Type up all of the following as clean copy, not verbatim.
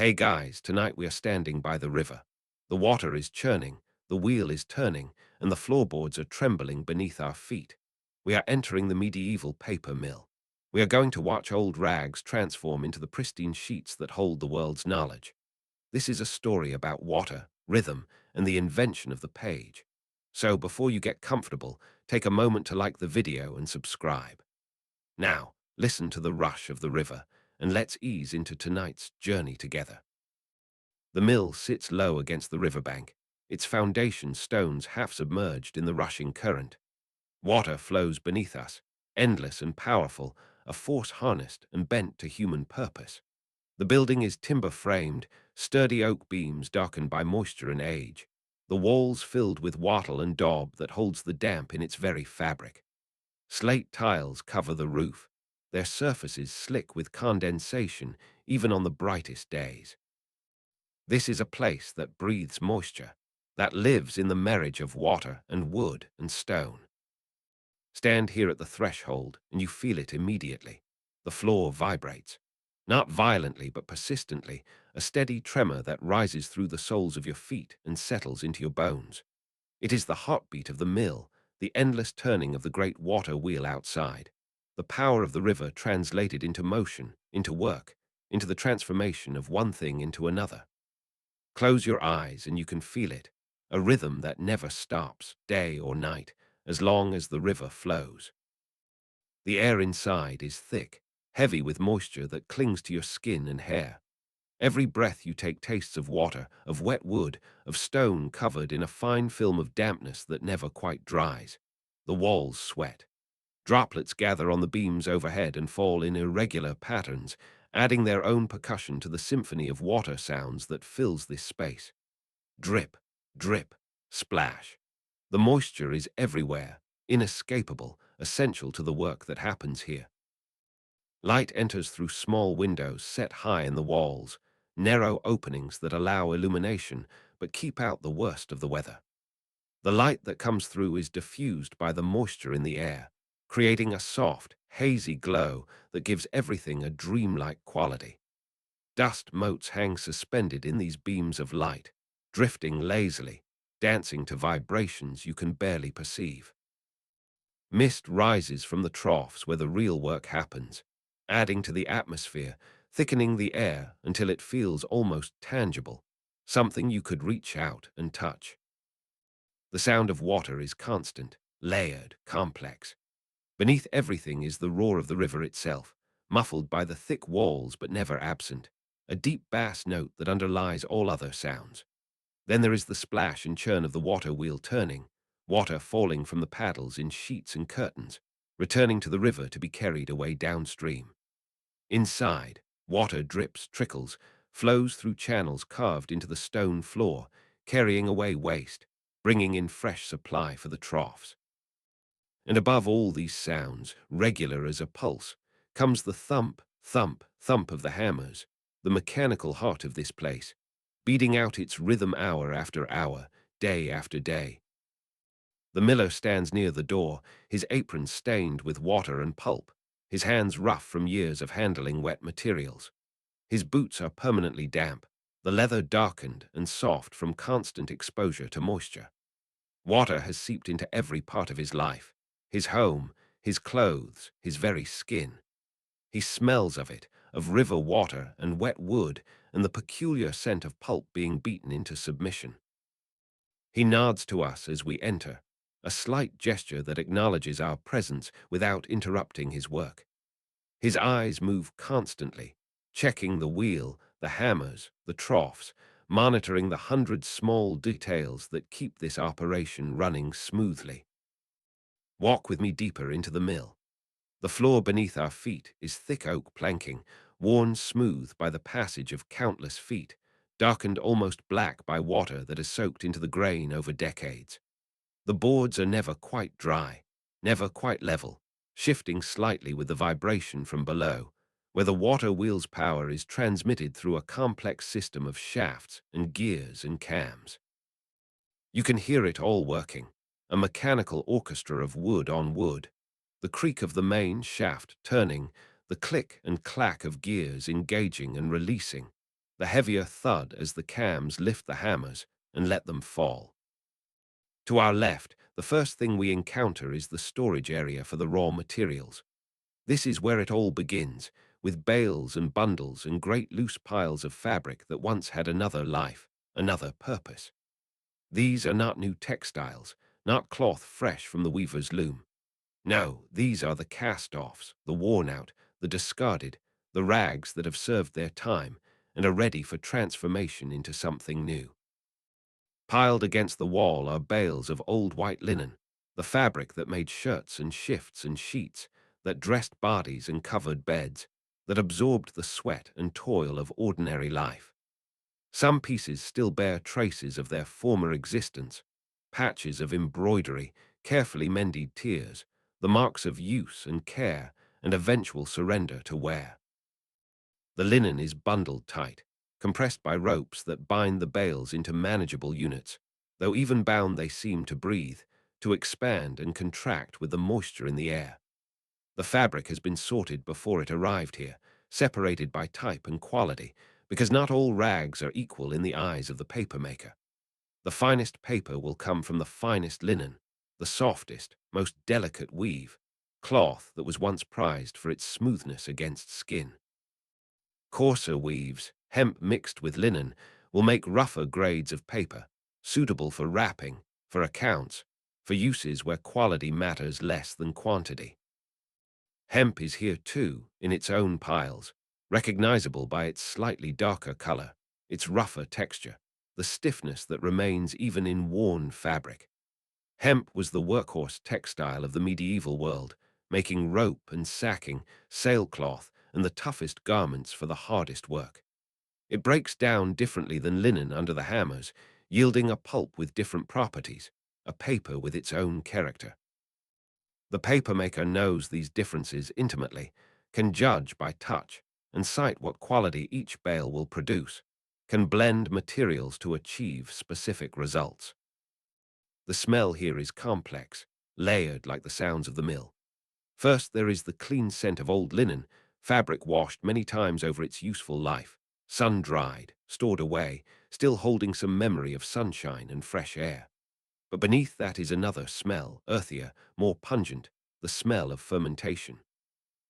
Hey guys, tonight we are standing by the river. The water is churning, the wheel is turning, and the floorboards are trembling beneath our feet. We are entering the medieval paper mill. We are going to watch old rags transform into the pristine sheets that hold the world's knowledge. This is a story about water, rhythm, and the invention of the page. So before you get comfortable, take a moment to like the video and subscribe. Now, listen to the rush of the river, and let's ease into tonight's journey together. The mill sits low against the riverbank, its foundation stones half submerged in the rushing current. Water flows beneath us, endless and powerful, a force harnessed and bent to human purpose. The building is timber-framed, sturdy oak beams darkened by moisture and age. The walls filled with wattle and daub that holds the damp in its very fabric. Slate tiles cover the roof, their surfaces slick with condensation even on the brightest days. This is a place that breathes moisture, that lives in the marriage of water and wood and stone. Stand here at the threshold and you feel it immediately. The floor vibrates. Not violently but persistently, a steady tremor that rises through the soles of your feet and settles into your bones. It is the heartbeat of the mill, the endless turning of the great water wheel outside. The power of the river translated into motion, into work, into the transformation of one thing into another. Close your eyes and you can feel it, a rhythm that never stops, day or night, as long as the river flows. The air inside is thick, heavy with moisture that clings to your skin and hair. Every breath you take tastes of water, of wet wood, of stone covered in a fine film of dampness that never quite dries. The walls sweat. Droplets gather on the beams overhead and fall in irregular patterns, adding their own percussion to the symphony of water sounds that fills this space. Drip, drip, splash. The moisture is everywhere, inescapable, essential to the work that happens here. Light enters through small windows set high in the walls, narrow openings that allow illumination but keep out the worst of the weather. The light that comes through is diffused by the moisture in the air, creating a soft, hazy glow that gives everything a dreamlike quality. Dust motes hang suspended in these beams of light, drifting lazily, dancing to vibrations you can barely perceive. Mist rises from the troughs where the real work happens, adding to the atmosphere, thickening the air until it feels almost tangible, something you could reach out and touch. The sound of water is constant, layered, complex. Beneath everything is the roar of the river itself, muffled by the thick walls but never absent, a deep bass note that underlies all other sounds. Then there is the splash and churn of the water wheel turning, water falling from the paddles in sheets and curtains, returning to the river to be carried away downstream. Inside, water drips, trickles, flows through channels carved into the stone floor, carrying away waste, bringing in fresh supply for the troughs. And above all these sounds, regular as a pulse, comes the thump, thump, thump of the hammers, the mechanical heart of this place, beating out its rhythm hour after hour, day after day. The miller stands near the door, his apron stained with water and pulp, his hands rough from years of handling wet materials. His boots are permanently damp, the leather darkened and soft from constant exposure to moisture. Water has seeped into every part of his life, his home, his clothes, his very skin. He smells of it, of river water and wet wood, and the peculiar scent of pulp being beaten into submission. He nods to us as we enter, a slight gesture that acknowledges our presence without interrupting his work. His eyes move constantly, checking the wheel, the hammers, the troughs, monitoring the hundred small details that keep this operation running smoothly. Walk with me deeper into the mill. The floor beneath our feet is thick oak planking, worn smooth by the passage of countless feet, darkened almost black by water that has soaked into the grain over decades. The boards are never quite dry, never quite level, shifting slightly with the vibration from below, where the water wheel's power is transmitted through a complex system of shafts and gears and cams. You can hear it all working, a mechanical orchestra of wood on wood, the creak of the main shaft turning, the click and clack of gears engaging and releasing, the heavier thud as the cams lift the hammers and let them fall. To our left, the first thing we encounter is the storage area for the raw materials. This is where it all begins, with bales and bundles and great loose piles of fabric that once had another life, another purpose. These are not new textiles, not cloth fresh from the weaver's loom. No, these are the cast-offs, the worn-out, the discarded, the rags that have served their time and are ready for transformation into something new. Piled against the wall are bales of old white linen, the fabric that made shirts and shifts and sheets, that dressed bodies and covered beds, that absorbed the sweat and toil of ordinary life. Some pieces still bear traces of their former existence, patches of embroidery, carefully mended tears, the marks of use and care and eventual surrender to wear. The linen is bundled tight, compressed by ropes that bind the bales into manageable units, though even bound they seem to breathe, to expand and contract with the moisture in the air. The fabric has been sorted before it arrived here, separated by type and quality, because not all rags are equal in the eyes of the papermaker. The finest paper will come from the finest linen, the softest, most delicate weave, cloth that was once prized for its smoothness against skin. Coarser weaves, hemp mixed with linen, will make rougher grades of paper, suitable for wrapping, for accounts, for uses where quality matters less than quantity. Hemp is here too, in its own piles, recognizable by its slightly darker color, its rougher texture, the stiffness that remains even in worn fabric. Hemp was the workhorse textile of the medieval world, making rope and sacking, sailcloth, and the toughest garments for the hardest work. It breaks down differently than linen under the hammers, yielding a pulp with different properties, a paper with its own character. The papermaker knows these differences intimately, can judge by touch, and cite what quality each bale will produce, can blend materials to achieve specific results. The smell here is complex, layered like the sounds of the mill. First, there is the clean scent of old linen, fabric washed many times over its useful life, sun-dried, stored away, still holding some memory of sunshine and fresh air. But beneath that is another smell, earthier, more pungent, the smell of fermentation.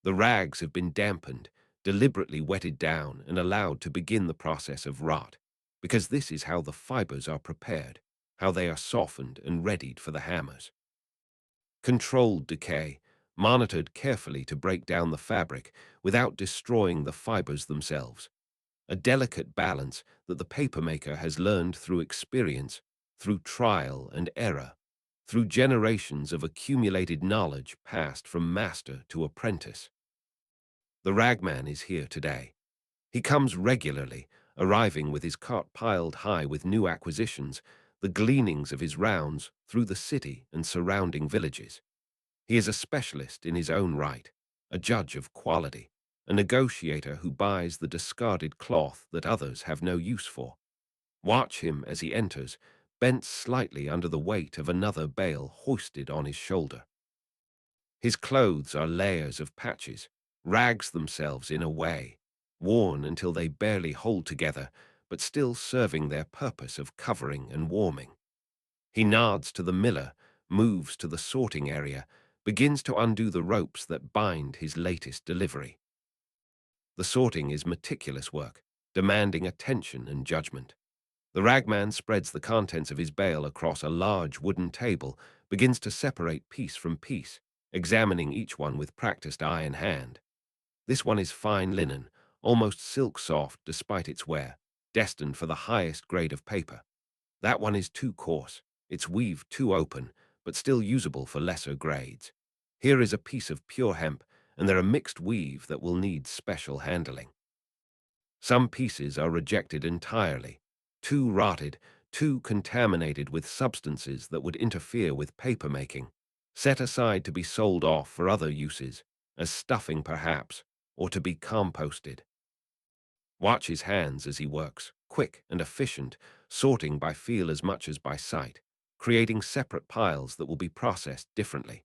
The rags have been dampened, deliberately wetted down and allowed to begin the process of rot, because this is how the fibers are prepared, how they are softened and readied for the hammers. Controlled decay, monitored carefully to break down the fabric without destroying the fibers themselves. A delicate balance that the papermaker has learned through experience, through trial and error, through generations of accumulated knowledge passed from master to apprentice. The ragman is here today. He comes regularly, arriving with his cart piled high with new acquisitions, the gleanings of his rounds through the city and surrounding villages. He is a specialist in his own right, a judge of quality, a negotiator who buys the discarded cloth that others have no use for. Watch him as he enters, bent slightly under the weight of another bale hoisted on his shoulder. His clothes are layers of patches, rags themselves in a way, worn until they barely hold together, but still serving their purpose of covering and warming. He nods to the miller, moves to the sorting area, begins to undo the ropes that bind his latest delivery. The sorting is meticulous work, demanding attention and judgment. The ragman spreads the contents of his bale across a large wooden table, begins to separate piece from piece, examining each one with practiced eye and hand. This one is fine linen, almost silk soft despite its wear, destined for the highest grade of paper. That one is too coarse, its weave too open, but still usable for lesser grades. Here is a piece of pure hemp, and there are mixed weave that will need special handling. Some pieces are rejected entirely, too rotted, too contaminated with substances that would interfere with papermaking, set aside to be sold off for other uses, as stuffing perhaps, or to be composted. Watch his hands as he works, quick and efficient, sorting by feel as much as by sight, creating separate piles that will be processed differently.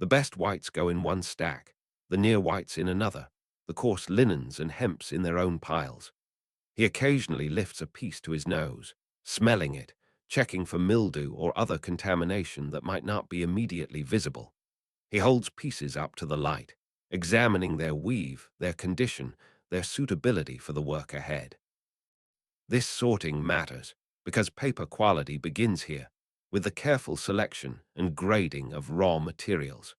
The best whites go in one stack, the near whites in another, the coarse linens and hemps in their own piles. He occasionally lifts a piece to his nose, smelling it, checking for mildew or other contamination that might not be immediately visible. He holds pieces up to the light, examining their weave, their condition, their suitability for the work ahead. This sorting matters because paper quality begins here, with the careful selection and grading of raw materials.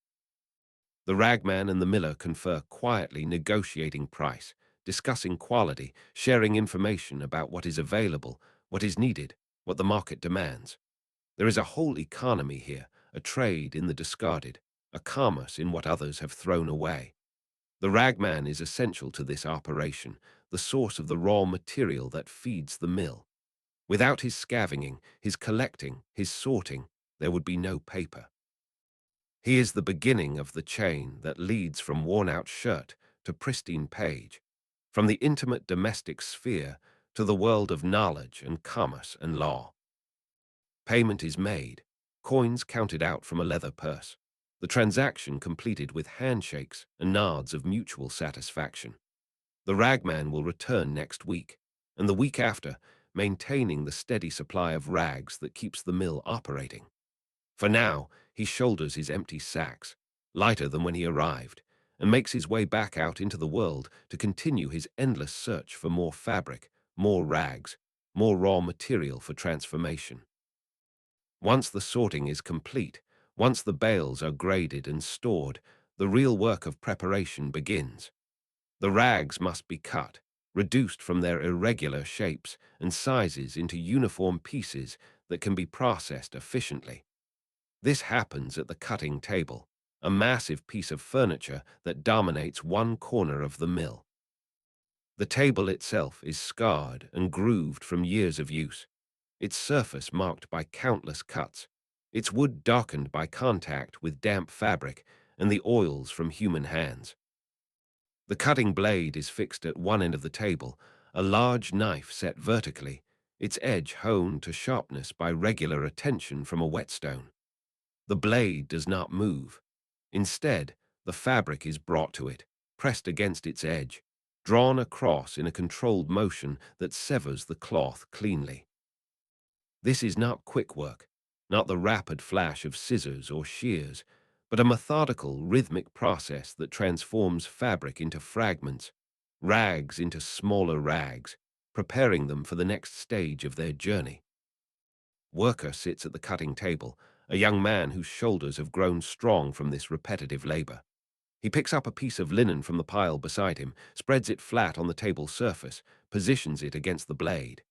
The ragman and the miller confer quietly, negotiating price, discussing quality, sharing information about what is available, what is needed, what the market demands. There is a whole economy here, a trade in the discarded, a commerce in what others have thrown away. The ragman is essential to this operation, the source of the raw material that feeds the mill. Without his scavenging, his collecting, his sorting, there would be no paper. He is the beginning of the chain that leads from worn-out shirt to pristine page, from the intimate domestic sphere to the world of knowledge and commerce and law. Payment is made, coins counted out from a leather purse, the transaction completed with handshakes and nods of mutual satisfaction. The ragman will return next week, and the week after, maintaining the steady supply of rags that keeps the mill operating. For now, he shoulders his empty sacks, lighter than when he arrived, and makes his way back out into the world to continue his endless search for more fabric, more rags, more raw material for transformation. Once the sorting is complete, once the bales are graded and stored, the real work of preparation begins. The rags must be cut, reduced from their irregular shapes and sizes into uniform pieces that can be processed efficiently. This happens at the cutting table, a massive piece of furniture that dominates one corner of the mill. The table itself is scarred and grooved from years of use, its surface marked by countless cuts, its wood darkened by contact with damp fabric and the oils from human hands. The cutting blade is fixed at one end of the table, a large knife set vertically, its edge honed to sharpness by regular attention from a whetstone. The blade does not move. Instead, the fabric is brought to it, pressed against its edge, drawn across in a controlled motion that severs the cloth cleanly. This is not quick work, not the rapid flash of scissors or shears, but a methodical, rhythmic process that transforms fabric into fragments, rags into smaller rags, preparing them for the next stage of their journey. Worker sits at the cutting table, a young man whose shoulders have grown strong from this repetitive labor. He picks up a piece of linen from the pile beside him, spreads it flat on the table surface, positions it against the blade.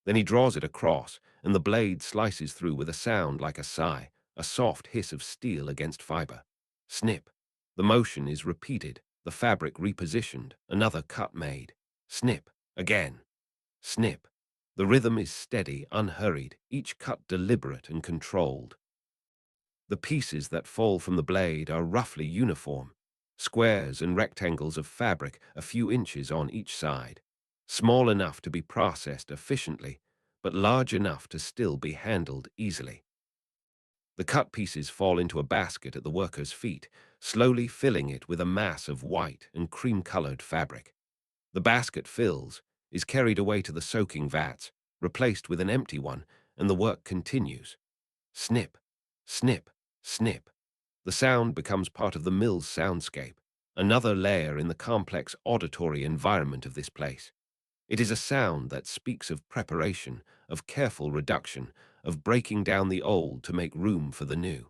Then he draws it across, and the blade slices through with a sound like a sigh, a soft hiss of steel against fiber. Snip. The motion is repeated, the fabric repositioned, another cut made. Snip. Again. Snip. The rhythm is steady, unhurried, each cut deliberate and controlled. The pieces that fall from the blade are roughly uniform, squares and rectangles of fabric a few inches on each side, small enough to be processed efficiently, but large enough to still be handled easily. The cut pieces fall into a basket at the worker's feet, slowly filling it with a mass of white and cream-colored fabric. The basket fills, is carried away to the soaking vats, replaced with an empty one, and the work continues. Snip, snip, snip. The sound becomes part of the mill's soundscape, another layer in the complex auditory environment of this place. It is a sound that speaks of preparation, of careful reduction, of breaking down the old to make room for the new.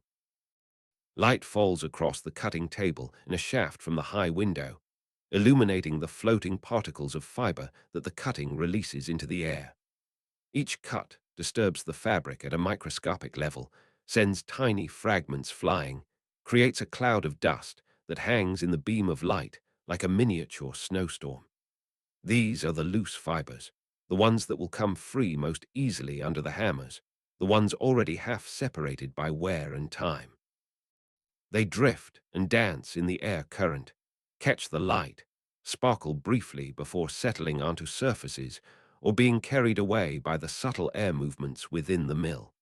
Light falls across the cutting table in a shaft from the high window, illuminating the floating particles of fiber that the cutting releases into the air. Each cut disturbs the fabric at a microscopic level, sends tiny fragments flying, creates a cloud of dust that hangs in the beam of light like a miniature snowstorm. These are the loose fibers, the ones that will come free most easily under the hammers, the ones already half separated by wear and time. They drift and dance in the air current, catch the light, sparkle briefly before settling onto surfaces or being carried away by the subtle air movements within the mill.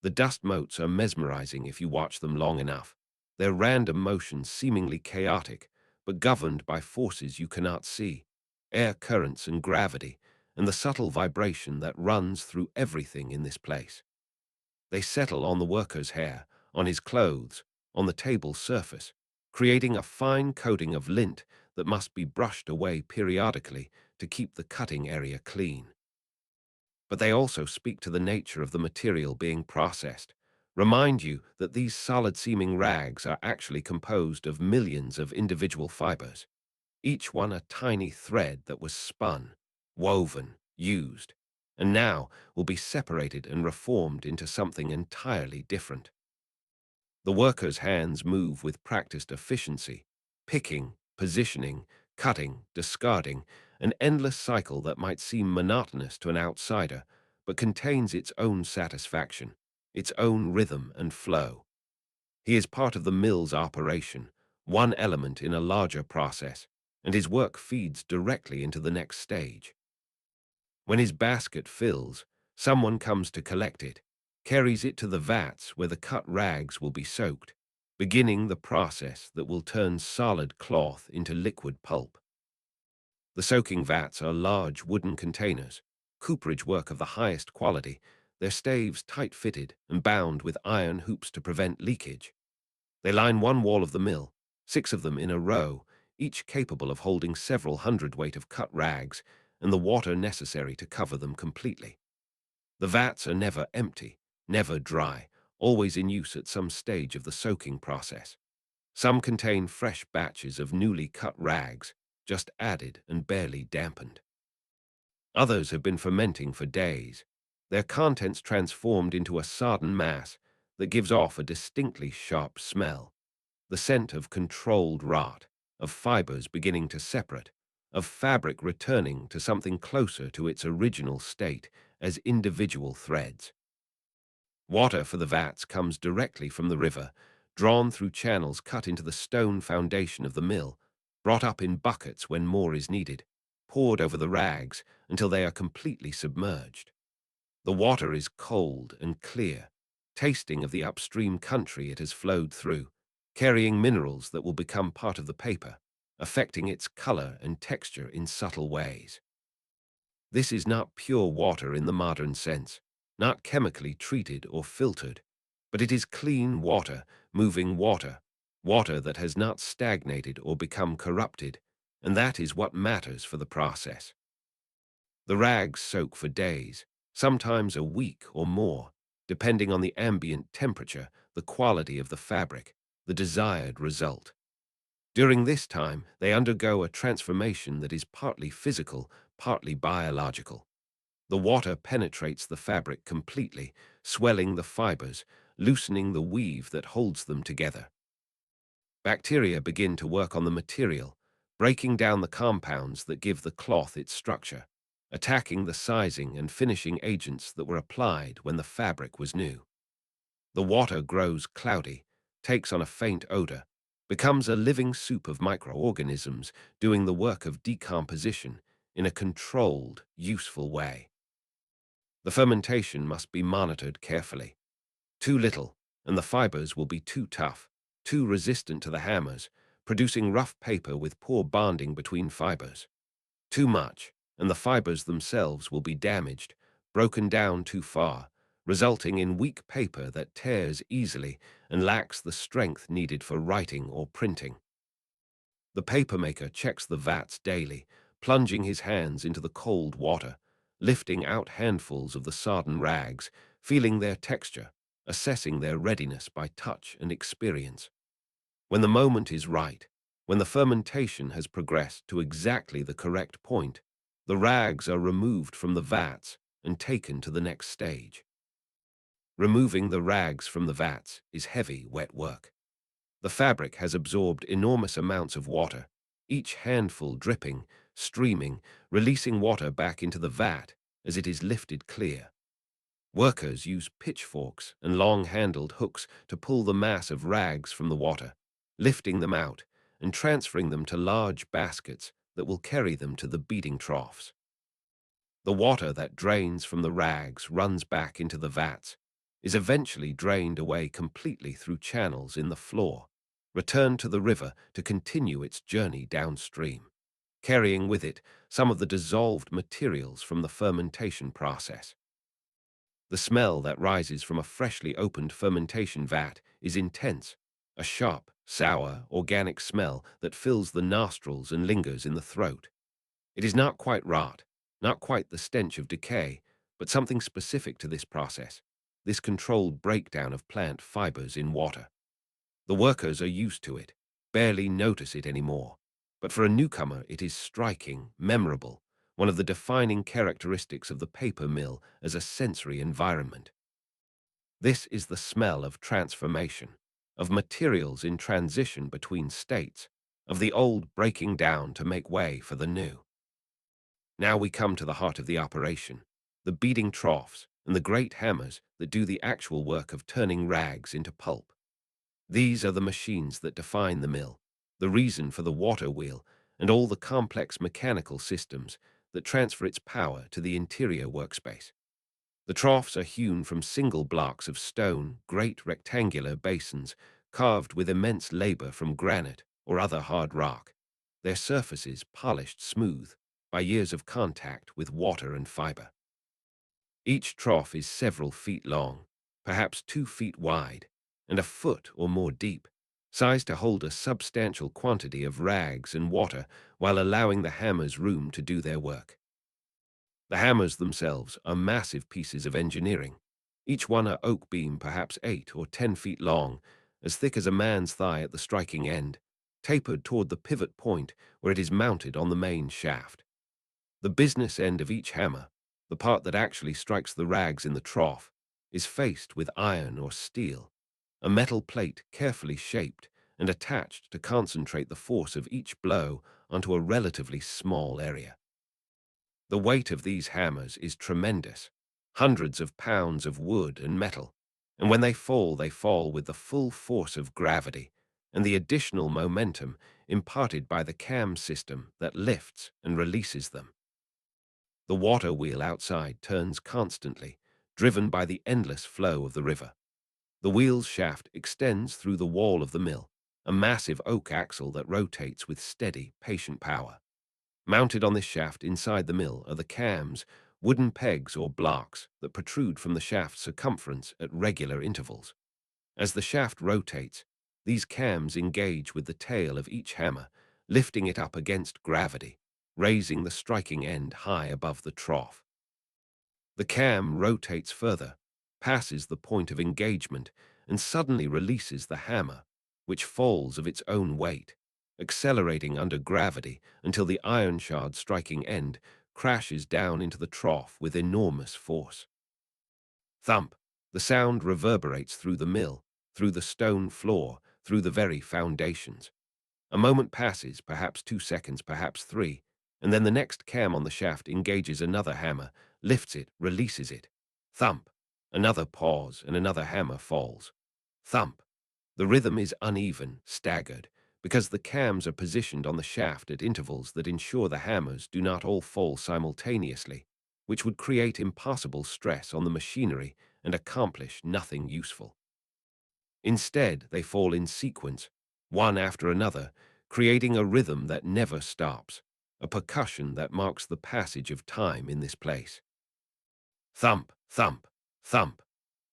The dust motes are mesmerizing if you watch them long enough, their random motions seemingly chaotic, but governed by forces you cannot see. air currents and gravity, and the subtle vibration that runs through everything in this place. They settle on the worker's hair, on his clothes, on the table's surface, creating a fine coating of lint that must be brushed away periodically to keep the cutting area clean. But they also speak to the nature of the material being processed, remind you that these solid-seeming rags are actually composed of millions of individual fibers, each one a tiny thread that was spun, woven, used, and now will be separated and reformed into something entirely different. The worker's hands move with practiced efficiency, picking, positioning, cutting, discarding, an endless cycle that might seem monotonous to an outsider, but contains its own satisfaction, its own rhythm and flow. He is part of the mill's operation, one element in a larger process, and his work feeds directly into the next stage. When his basket fills, someone comes to collect it, carries it to the vats where the cut rags will be soaked, beginning the process that will turn solid cloth into liquid pulp. The soaking vats are large wooden containers, cooperage work of the highest quality, their staves tight-fitted and bound with iron hoops to prevent leakage. They line one wall of the mill, 6 of them in a row, each capable of holding several hundredweight of cut rags and the water necessary to cover them completely. The vats are never empty, never dry, always in use at some stage of the soaking process. Some contain fresh batches of newly cut rags, just added and barely dampened. Others have been fermenting for days, their contents transformed into a sodden mass that gives off a distinctly sharp smell, the scent of controlled rot, of fibers beginning to separate, of fabric returning to something closer to its original state as individual threads. Water for the vats comes directly from the river, drawn through channels cut into the stone foundation of the mill, brought up in buckets when more is needed, poured over the rags until they are completely submerged. The water is cold and clear, tasting of the upstream country it has flowed through, carrying minerals that will become part of the paper, affecting its color and texture in subtle ways. This is not pure water in the modern sense, not chemically treated or filtered, but it is clean water, moving water, water that has not stagnated or become corrupted, and that is what matters for the process. The rags soak for days, sometimes a week or more, depending on the ambient temperature, the quality of the fabric, the desired result. During this time, they undergo a transformation that is partly physical, partly biological. The water penetrates the fabric completely, swelling the fibers, loosening the weave that holds them together. Bacteria begin to work on the material, breaking down the compounds that give the cloth its structure, attacking the sizing and finishing agents that were applied when the fabric was new. The water grows cloudy, takes on a faint odor, becomes a living soup of microorganisms doing the work of decomposition in a controlled, useful way. The fermentation must be monitored carefully. Too little, and the fibers will be too tough, too resistant to the hammers, producing rough paper with poor bonding between fibers. Too much, and the fibers themselves will be damaged, broken down too far, resulting in weak paper that tears easily and lacks the strength needed for writing or printing. The papermaker checks the vats daily, plunging his hands into the cold water, lifting out handfuls of the sodden rags, feeling their texture, assessing their readiness by touch and experience. When the moment is right, when the fermentation has progressed to exactly the correct point, the rags are removed from the vats and taken to the next stage. Removing the rags from the vats is heavy, wet work. The fabric has absorbed enormous amounts of water, each handful dripping, streaming, releasing water back into the vat as it is lifted clear. Workers use pitchforks and long-handled hooks to pull the mass of rags from the water, lifting them out and transferring them to large baskets that will carry them to the beating troughs. The water that drains from the rags runs back into the vats, is eventually drained away completely through channels in the floor, returned to the river to continue its journey downstream. carrying with it some of the dissolved materials from the fermentation process. The smell that rises from a freshly opened fermentation vat is intense, a sharp, sour, organic smell that fills the nostrils and lingers in the throat. It is not quite rot, not quite the stench of decay, but something specific to this process, this controlled breakdown of plant fibers in water. The workers are used to it, barely notice it anymore. But for a newcomer, it is striking, memorable, one of the defining characteristics of the paper mill as a sensory environment. This is the smell of transformation, of materials in transition between states, of the old breaking down to make way for the new. Now we come to the heart of the operation, the beating troughs and the great hammers that do the actual work of turning rags into pulp. These are the machines that define the mill, the reason for the water wheel, and all the complex mechanical systems that transfer its power to the interior workspace. The troughs are hewn from single blocks of stone, great rectangular basins, carved with immense labor from granite or other hard rock, their surfaces polished smooth by years of contact with water and fiber. Each trough is several feet long, perhaps 2 feet wide, and a foot or more deep, sized to hold a substantial quantity of rags and water while allowing the hammers room to do their work. The hammers themselves are massive pieces of engineering, each one a oak beam perhaps 8 or 10 feet long, as thick as a man's thigh at the striking end, tapered toward the pivot point where it is mounted on the main shaft. The business end of each hammer, the part that actually strikes the rags in the trough, is faced with iron or steel, a metal plate carefully shaped and attached to concentrate the force of each blow onto a relatively small area. The weight of these hammers is tremendous, hundreds of pounds of wood and metal, and when they fall with the full force of gravity and the additional momentum imparted by the cam system that lifts and releases them. The water wheel outside turns constantly, driven by the endless flow of the river. The wheel's shaft extends through the wall of the mill, a massive oak axle that rotates with steady, patient power. Mounted on this shaft inside the mill are the cams, wooden pegs or blocks that protrude from the shaft's circumference at regular intervals. As the shaft rotates, these cams engage with the tail of each hammer, lifting it up against gravity, raising the striking end high above the trough. The cam rotates further, passes the point of engagement, and suddenly releases the hammer, which falls of its own weight, accelerating under gravity until the iron shard striking end crashes down into the trough with enormous force. Thump! The sound reverberates through the mill, through the stone floor, through the very foundations. A moment passes, perhaps 2 seconds, perhaps three, and then the next cam on the shaft engages another hammer, lifts it, releases it. Thump! Another pause, and another hammer falls. Thump! The rhythm is uneven, staggered, because the cams are positioned on the shaft at intervals that ensure the hammers do not all fall simultaneously, which would create impossible stress on the machinery and accomplish nothing useful. Instead, they fall in sequence, one after another, creating a rhythm that never stops, a percussion that marks the passage of time in this place. Thump, thump, thump.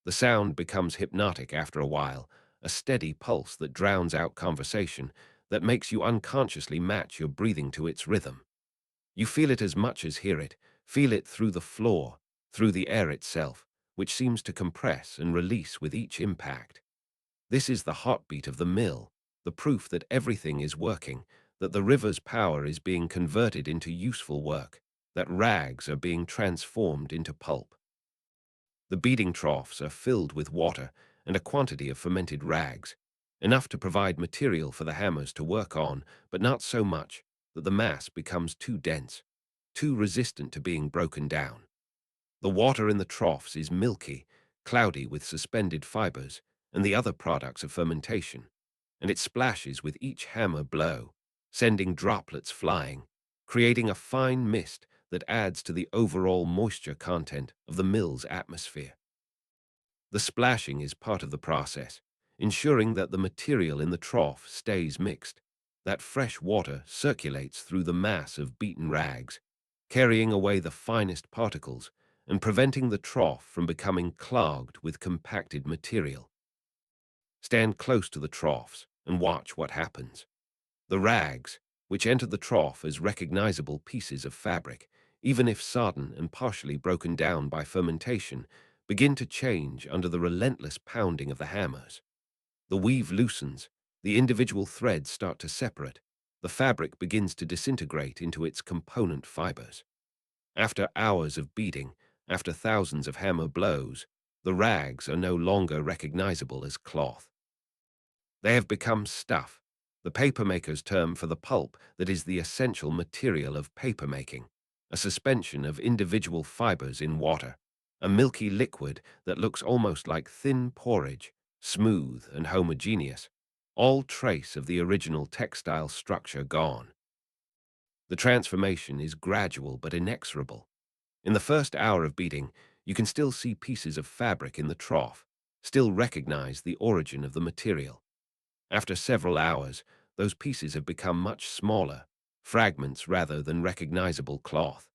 The sound becomes hypnotic after a while, a steady pulse that drowns out conversation, that makes you unconsciously match your breathing to its rhythm. You feel it as much as hear it, feel it through the floor, through the air itself, which seems to compress and release with each impact. This is the heartbeat of the mill, the proof that everything is working, that the river's power is being converted into useful work, that rags are being transformed into pulp. The beating troughs are filled with water and a quantity of fermented rags, enough to provide material for the hammers to work on, but not so much that the mass becomes too dense, too resistant to being broken down. The water in the troughs is milky, cloudy with suspended fibers and the other products of fermentation, and it splashes with each hammer blow, sending droplets flying, creating a fine mist that adds to the overall moisture content of the mill's atmosphere. The splashing is part of the process, ensuring that the material in the trough stays mixed, That fresh water circulates through the mass of beaten rags, carrying away the finest particles and preventing the trough from becoming clogged with compacted material. Stand close to the troughs and watch what happens. The rags, which enter the trough as recognizable pieces of fabric, even if sodden and partially broken down by fermentation, begin to change under the relentless pounding of the hammers. The weave loosens, the individual threads start to separate, the fabric begins to disintegrate into its component fibers. After hours of beating, after thousands of hammer blows, the rags are no longer recognizable as cloth. They have become stuff, the papermaker's term for the pulp that is the essential material of papermaking, a suspension of individual fibers in water, a milky liquid that looks almost like thin porridge, smooth and homogeneous, all trace of the original textile structure gone. The transformation is gradual but inexorable. In the first hour of beating, you can still see pieces of fabric in the trough, still recognize the origin of the material. After several hours, those pieces have become much smaller, fragments rather than recognizable cloth.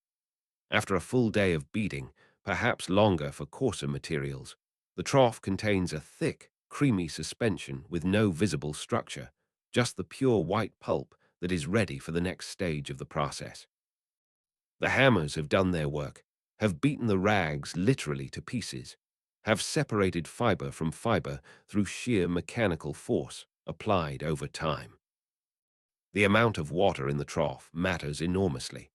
After a full day of beating, perhaps longer for coarser materials, the trough contains a thick, creamy suspension with no visible structure, just the pure white pulp that is ready for the next stage of the process. The hammers have done their work, have beaten the rags literally to pieces, have separated fiber from fiber through sheer mechanical force applied over time. The amount of water in the trough matters enormously.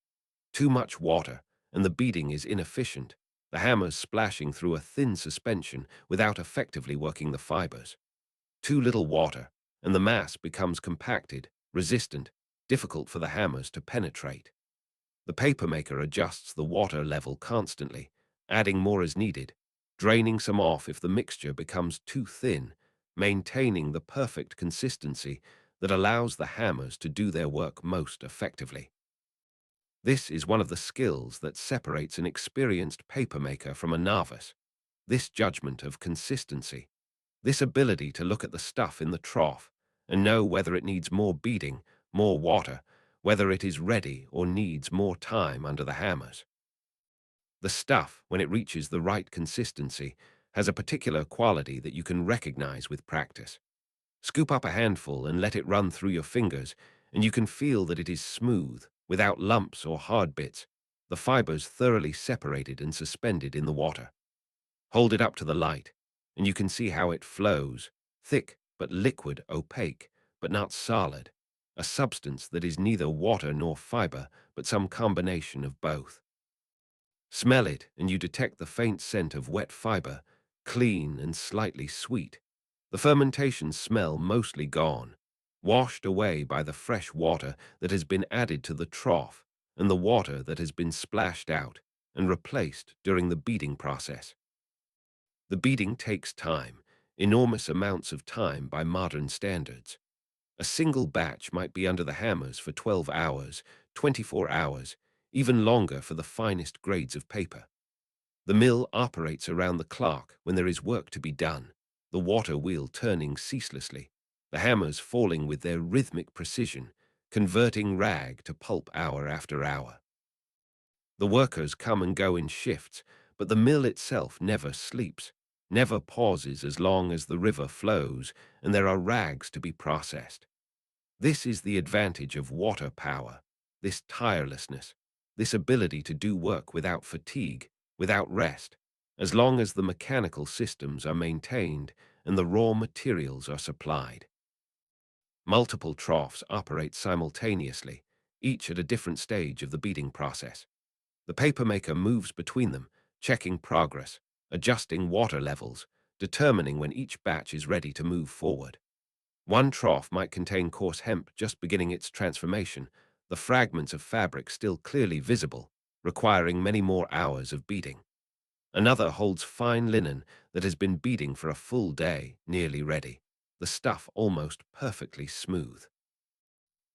Too much water, and the beating is inefficient, the hammers splashing through a thin suspension without effectively working the fibers. Too little water, and the mass becomes compacted, resistant, difficult for the hammers to penetrate. The papermaker adjusts the water level constantly, adding more as needed, draining some off if the mixture becomes too thin, maintaining the perfect consistency that allows the hammers to do their work most effectively. This is one of the skills that separates an experienced papermaker from a novice, this judgment of consistency, this ability to look at the stuff in the trough and know whether it needs more beating, more water, whether it is ready or needs more time under the hammers. The stuff, when it reaches the right consistency, has a particular quality that you can recognize with practice. Scoop up a handful and let it run through your fingers, and you can feel that it is smooth, without lumps or hard bits, the fibers thoroughly separated and suspended in the water. Hold it up to the light, and you can see how it flows, thick but liquid, opaque, but not solid, a substance that is neither water nor fiber, but some combination of both. Smell it, and you detect the faint scent of wet fiber, clean and slightly sweet. The fermentation smell mostly gone, washed away by the fresh water that has been added to the trough and the water that has been splashed out and replaced during the beating process. The beating takes time, enormous amounts of time by modern standards. A single batch might be under the hammers for 12 hours, 24 hours, even longer for the finest grades of paper. The mill operates around the clock when there is work to be done, the water wheel turning ceaselessly, the hammers falling with their rhythmic precision, converting rag to pulp hour after hour. The workers come and go in shifts, but the mill itself never sleeps, never pauses as long as the river flows and there are rags to be processed. This is the advantage of water power, this tirelessness, this ability to do work without fatigue, without rest, as long as the mechanical systems are maintained and the raw materials are supplied. Multiple troughs operate simultaneously, each at a different stage of the beating process. The papermaker moves between them, checking progress, adjusting water levels, determining when each batch is ready to move forward. One trough might contain coarse hemp just beginning its transformation, the fragments of fabric still clearly visible, requiring many more hours of beating. Another holds fine linen that has been beating for a full day, nearly ready, the stuff almost perfectly smooth.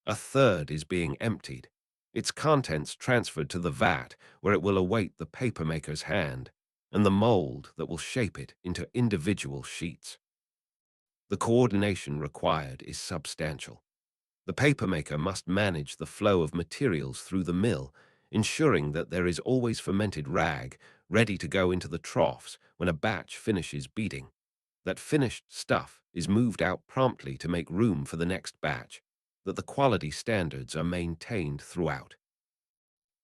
A third is being emptied, its contents transferred to the vat where it will await the papermaker's hand and the mold that will shape it into individual sheets. The coordination required is substantial. The papermaker must manage the flow of materials through the mill, ensuring that there is always fermented rag ready to go into the troughs when a batch finishes beating. That finished stuff is moved out promptly to make room for the next batch, that the quality standards are maintained throughout.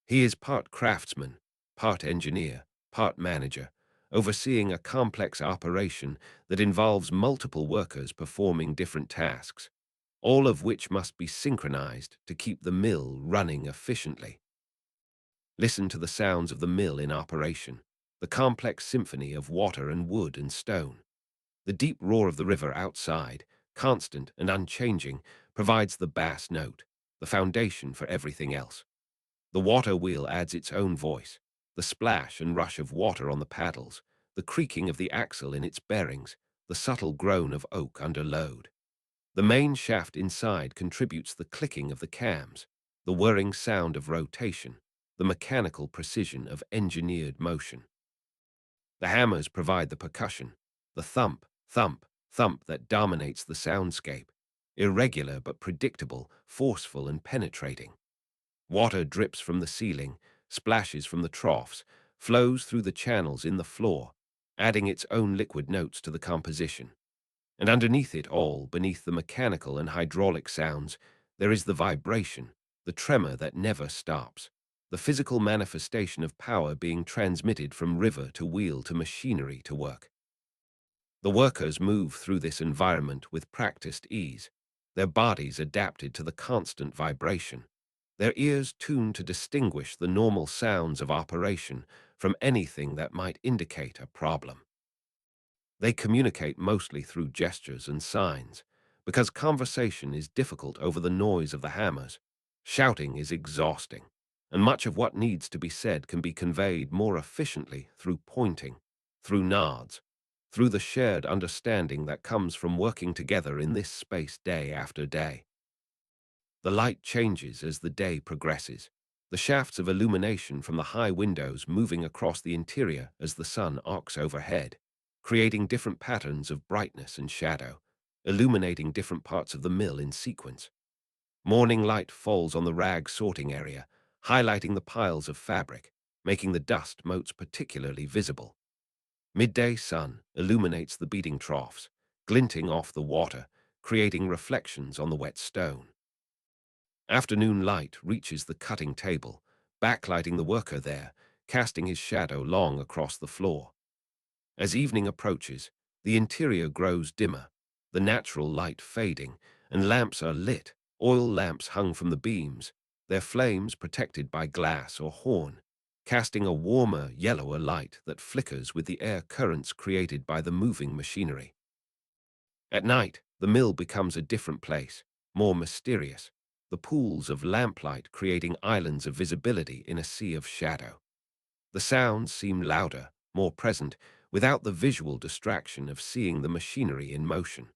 He is part craftsman, part engineer, part manager, overseeing a complex operation that involves multiple workers performing different tasks, all of which must be synchronized to keep the mill running efficiently. Listen to the sounds of the mill in operation, the complex symphony of water and wood and stone. The deep roar of the river outside, constant and unchanging, provides the bass note, the foundation for everything else. The water wheel adds its own voice, the splash and rush of water on the paddles, the creaking of the axle in its bearings, the subtle groan of oak under load. The main shaft inside contributes the clicking of the cams, the whirring sound of rotation, the mechanical precision of engineered motion. The hammers provide the percussion, the thump, thump, thump that dominates the soundscape, irregular but predictable, forceful and penetrating. Water drips from the ceiling, splashes from the troughs, flows through the channels in the floor, adding its own liquid notes to the composition. And underneath it all, beneath the mechanical and hydraulic sounds, there is the vibration, the tremor that never stops, the physical manifestation of power being transmitted from river to wheel to machinery to work. The workers move through this environment with practiced ease, their bodies adapted to the constant vibration, their ears tuned to distinguish the normal sounds of operation from anything that might indicate a problem. They communicate mostly through gestures and signs, because conversation is difficult over the noise of the hammers. Shouting is exhausting, and much of what needs to be said can be conveyed more efficiently through pointing, through nods, through the shared understanding that comes from working together in this space day after day. The light changes as the day progresses, the shafts of illumination from the high windows moving across the interior as the sun arcs overhead, creating different patterns of brightness and shadow, illuminating different parts of the mill in sequence. Morning light falls on the rag sorting area, highlighting the piles of fabric, making the dust motes particularly visible. Midday sun illuminates the beating troughs, glinting off the water, creating reflections on the wet stone. Afternoon light reaches the cutting table, backlighting the worker there, casting his shadow long across the floor. As evening approaches, the interior grows dimmer, the natural light fading, and lamps are lit, oil lamps hung from the beams, their flames protected by glass or horn, casting a warmer, yellower light that flickers with the air currents created by the moving machinery. At night, the mill becomes a different place, more mysterious, the pools of lamplight creating islands of visibility in a sea of shadow. The sounds seem louder, more present, without the visual distraction of seeing the machinery in motion.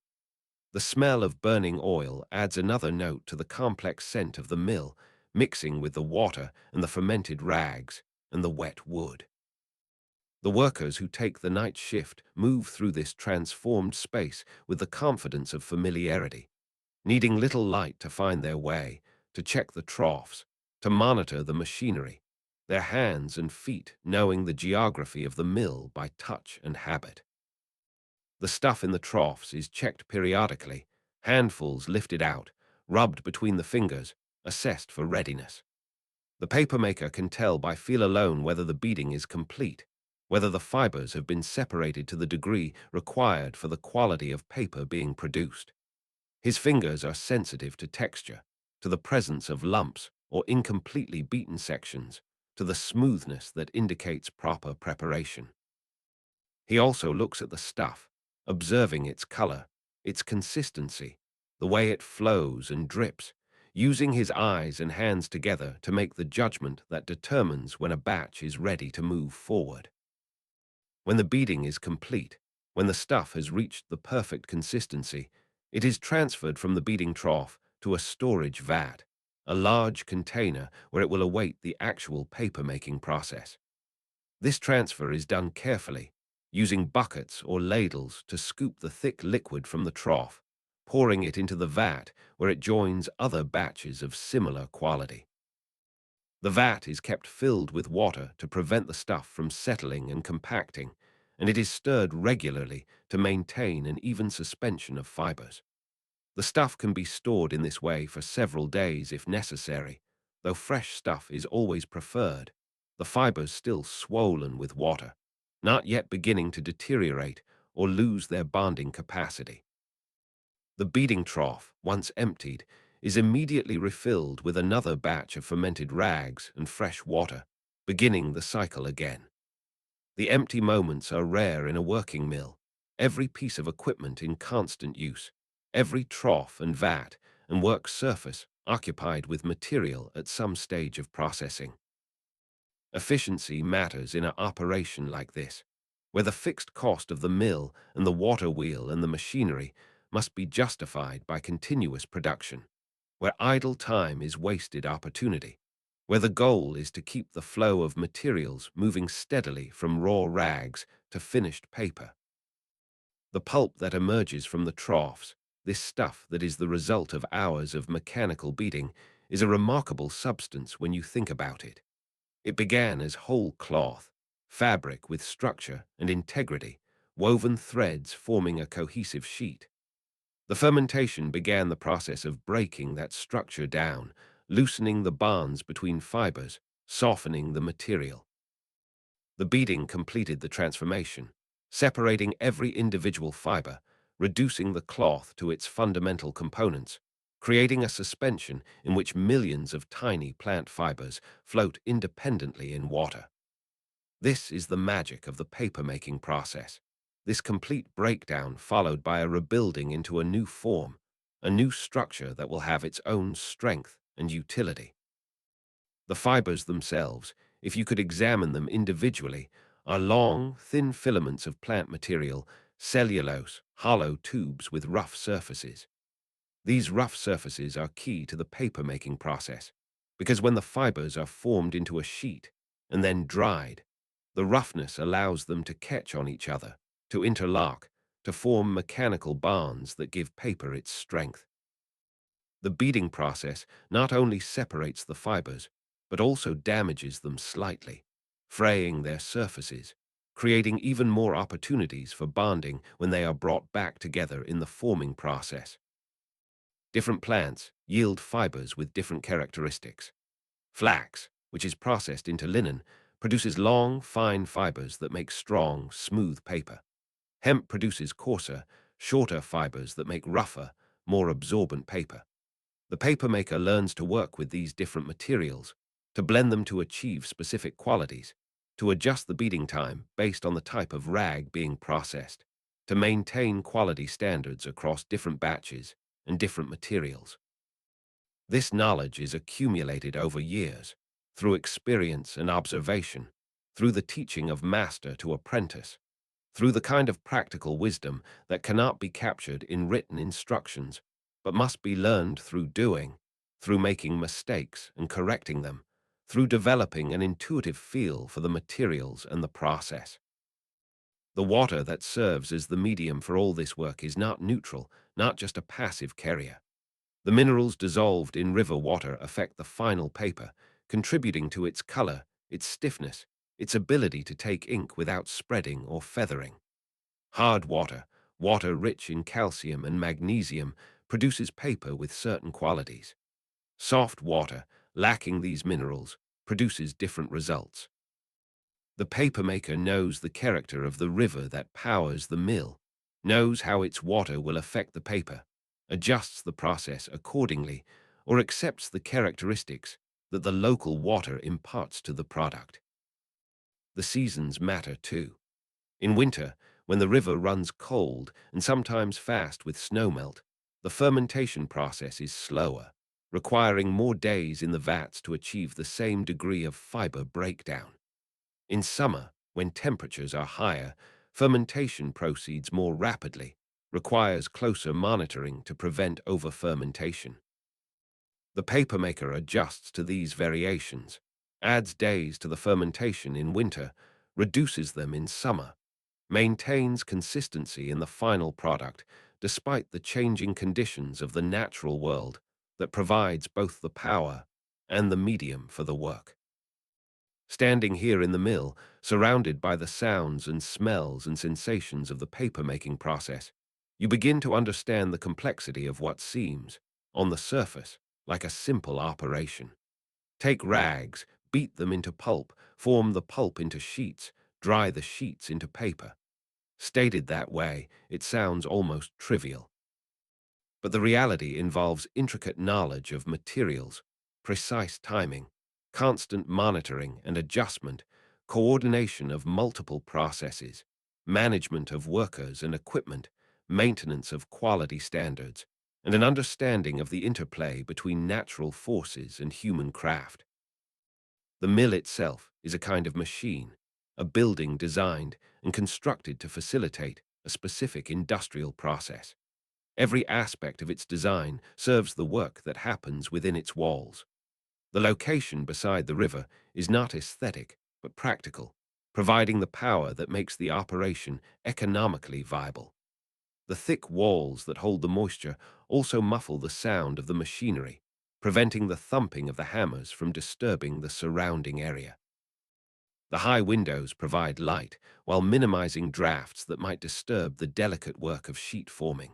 The smell of burning oil adds another note to the complex scent of the mill, mixing with the water and the fermented rags and the wet wood. The workers who take the night shift move through this transformed space with the confidence of familiarity, needing little light to find their way, to check the troughs, to monitor the machinery, their hands and feet knowing the geography of the mill by touch and habit. The stuff in the troughs is checked periodically, handfuls lifted out, rubbed between the fingers, assessed for readiness. The papermaker can tell by feel alone whether the beading is complete, whether the fibers have been separated to the degree required for the quality of paper being produced. His fingers are sensitive to texture, to the presence of lumps or incompletely beaten sections, to the smoothness that indicates proper preparation. He also looks at the stuff, observing its color, its consistency, the way it flows and drips, using his eyes and hands together to make the judgment that determines when a batch is ready to move forward. When the beading is complete, when the stuff has reached the perfect consistency, it is transferred from the beading trough to a storage vat, a large container where it will await the actual paper-making process. This transfer is done carefully, using buckets or ladles to scoop the thick liquid from the trough, pouring it into the vat where it joins other batches of similar quality. The vat is kept filled with water to prevent the stuff from settling and compacting, and it is stirred regularly to maintain an even suspension of fibers. The stuff can be stored in this way for several days if necessary, though fresh stuff is always preferred, the fibers still swollen with water, not yet beginning to deteriorate or lose their bonding capacity. The beating trough, once emptied, is immediately refilled with another batch of fermented rags and fresh water, beginning the cycle again. The empty moments are rare in a working mill, every piece of equipment in constant use, every trough and vat and work surface occupied with material at some stage of processing. Efficiency matters in an operation like this, where the fixed cost of the mill and the water wheel and the machinery must be justified by continuous production, where idle time is wasted opportunity, where the goal is to keep the flow of materials moving steadily from raw rags to finished paper. The pulp that emerges from the troughs, this stuff that is the result of hours of mechanical beating, is a remarkable substance when you think about it. It began as whole cloth, fabric with structure and integrity, woven threads forming a cohesive sheet. The fermentation began the process of breaking that structure down, loosening the bonds between fibers, softening the material. The beating completed the transformation, separating every individual fiber, reducing the cloth to its fundamental components, creating a suspension in which millions of tiny plant fibers float independently in water. This is the magic of the paper-making process. This complete breakdown followed by a rebuilding into a new form, a new structure that will have its own strength and utility. The fibers themselves, if you could examine them individually, are long, thin filaments of plant material, cellulose, hollow tubes with rough surfaces. These rough surfaces are key to the paper-making process, because when the fibers are formed into a sheet and then dried, the roughness allows them to catch on each other, to interlock, to form mechanical bonds that give paper its strength. The beating process not only separates the fibers, but also damages them slightly, fraying their surfaces, creating even more opportunities for bonding when they are brought back together in the forming process. Different plants yield fibers with different characteristics. Flax, which is processed into linen, produces long, fine fibers that make strong, smooth paper. Hemp produces coarser, shorter fibers that make rougher, more absorbent paper. The papermaker learns to work with these different materials, to blend them to achieve specific qualities, to adjust the beating time based on the type of rag being processed, to maintain quality standards across different batches and different materials. This knowledge is accumulated over years, through experience and observation, through the teaching of master to apprentice, through the kind of practical wisdom that cannot be captured in written instructions, but must be learned through doing, through making mistakes and correcting them, through developing an intuitive feel for the materials and the process. The water that serves as the medium for all this work is not neutral, not just a passive carrier. The minerals dissolved in river water affect the final paper, contributing to its color, its stiffness, its ability to take ink without spreading or feathering. Hard water, water rich in calcium and magnesium, produces paper with certain qualities. Soft water, lacking these minerals, produces different results. The papermaker knows the character of the river that powers the mill, knows how its water will affect the paper, adjusts the process accordingly, or accepts the characteristics that the local water imparts to the product. The seasons matter too. In winter, when the river runs cold and sometimes fast with snowmelt, the fermentation process is slower, requiring more days in the vats to achieve the same degree of fiber breakdown. In summer, when temperatures are higher, fermentation proceeds more rapidly, requires closer monitoring to prevent over-fermentation. The papermaker adjusts to these variations, adds days to the fermentation in winter, reduces them in summer, maintains consistency in the final product despite the changing conditions of the natural world that provides both the power and the medium for the work. Standing here in the mill, surrounded by the sounds and smells and sensations of the paper-making process, you begin to understand the complexity of what seems, on the surface, like a simple operation. Take rags, beat them into pulp, form the pulp into sheets, dry the sheets into paper. Stated that way, it sounds almost trivial. But the reality involves intricate knowledge of materials, precise timing, constant monitoring and adjustment, coordination of multiple processes, management of workers and equipment, maintenance of quality standards, and an understanding of the interplay between natural forces and human craft. The mill itself is a kind of machine, a building designed and constructed to facilitate a specific industrial process. Every aspect of its design serves the work that happens within its walls. The location beside the river is not aesthetic, but practical, providing the power that makes the operation economically viable. The thick walls that hold the moisture also muffle the sound of the machinery, preventing the thumping of the hammers from disturbing the surrounding area. The high windows provide light, while minimizing drafts that might disturb the delicate work of sheet forming.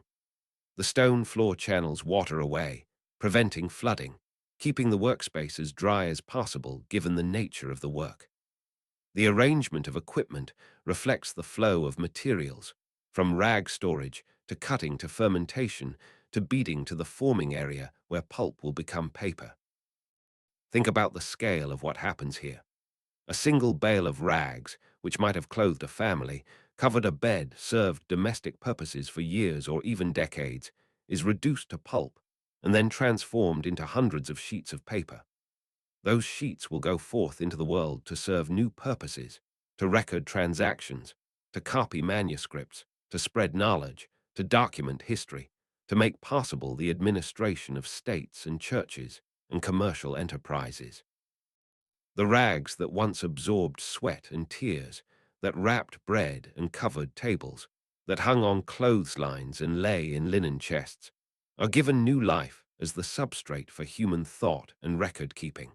The stone floor channels water away, preventing flooding, keeping the workspace as dry as possible given the nature of the work. The arrangement of equipment reflects the flow of materials, from rag storage to cutting to fermentation to beating to the forming area where pulp will become paper. Think about the scale of what happens here. A single bale of rags, which might have clothed a family, covered a bed, served domestic purposes for years or even decades, is reduced to pulp and then transformed into hundreds of sheets of paper. Those sheets will go forth into the world to serve new purposes, to record transactions, to copy manuscripts, to spread knowledge, to document history, to make possible the administration of states and churches and commercial enterprises. The rags that once absorbed sweat and tears, that wrapped bread and covered tables, that hung on clotheslines and lay in linen chests, are given new life as the substrate for human thought and record-keeping.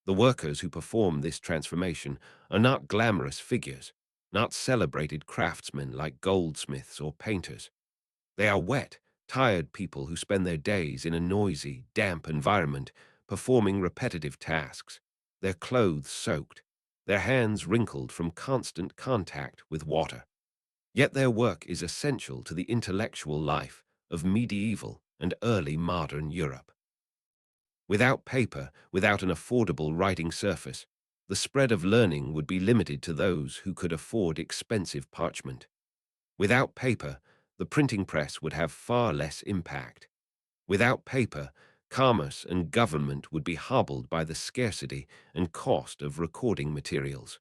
The workers who perform this transformation are not glamorous figures, not celebrated craftsmen like goldsmiths or painters. They are wet, tired people who spend their days in a noisy, damp environment performing repetitive tasks, their clothes soaked, their hands wrinkled from constant contact with water. Yet their work is essential to the intellectual life of medieval and early modern Europe. Without paper, without an affordable writing surface, the spread of learning would be limited to those who could afford expensive parchment. Without paper, the printing press would have far less impact. Without paper, commerce and government would be hobbled by the scarcity and cost of recording materials.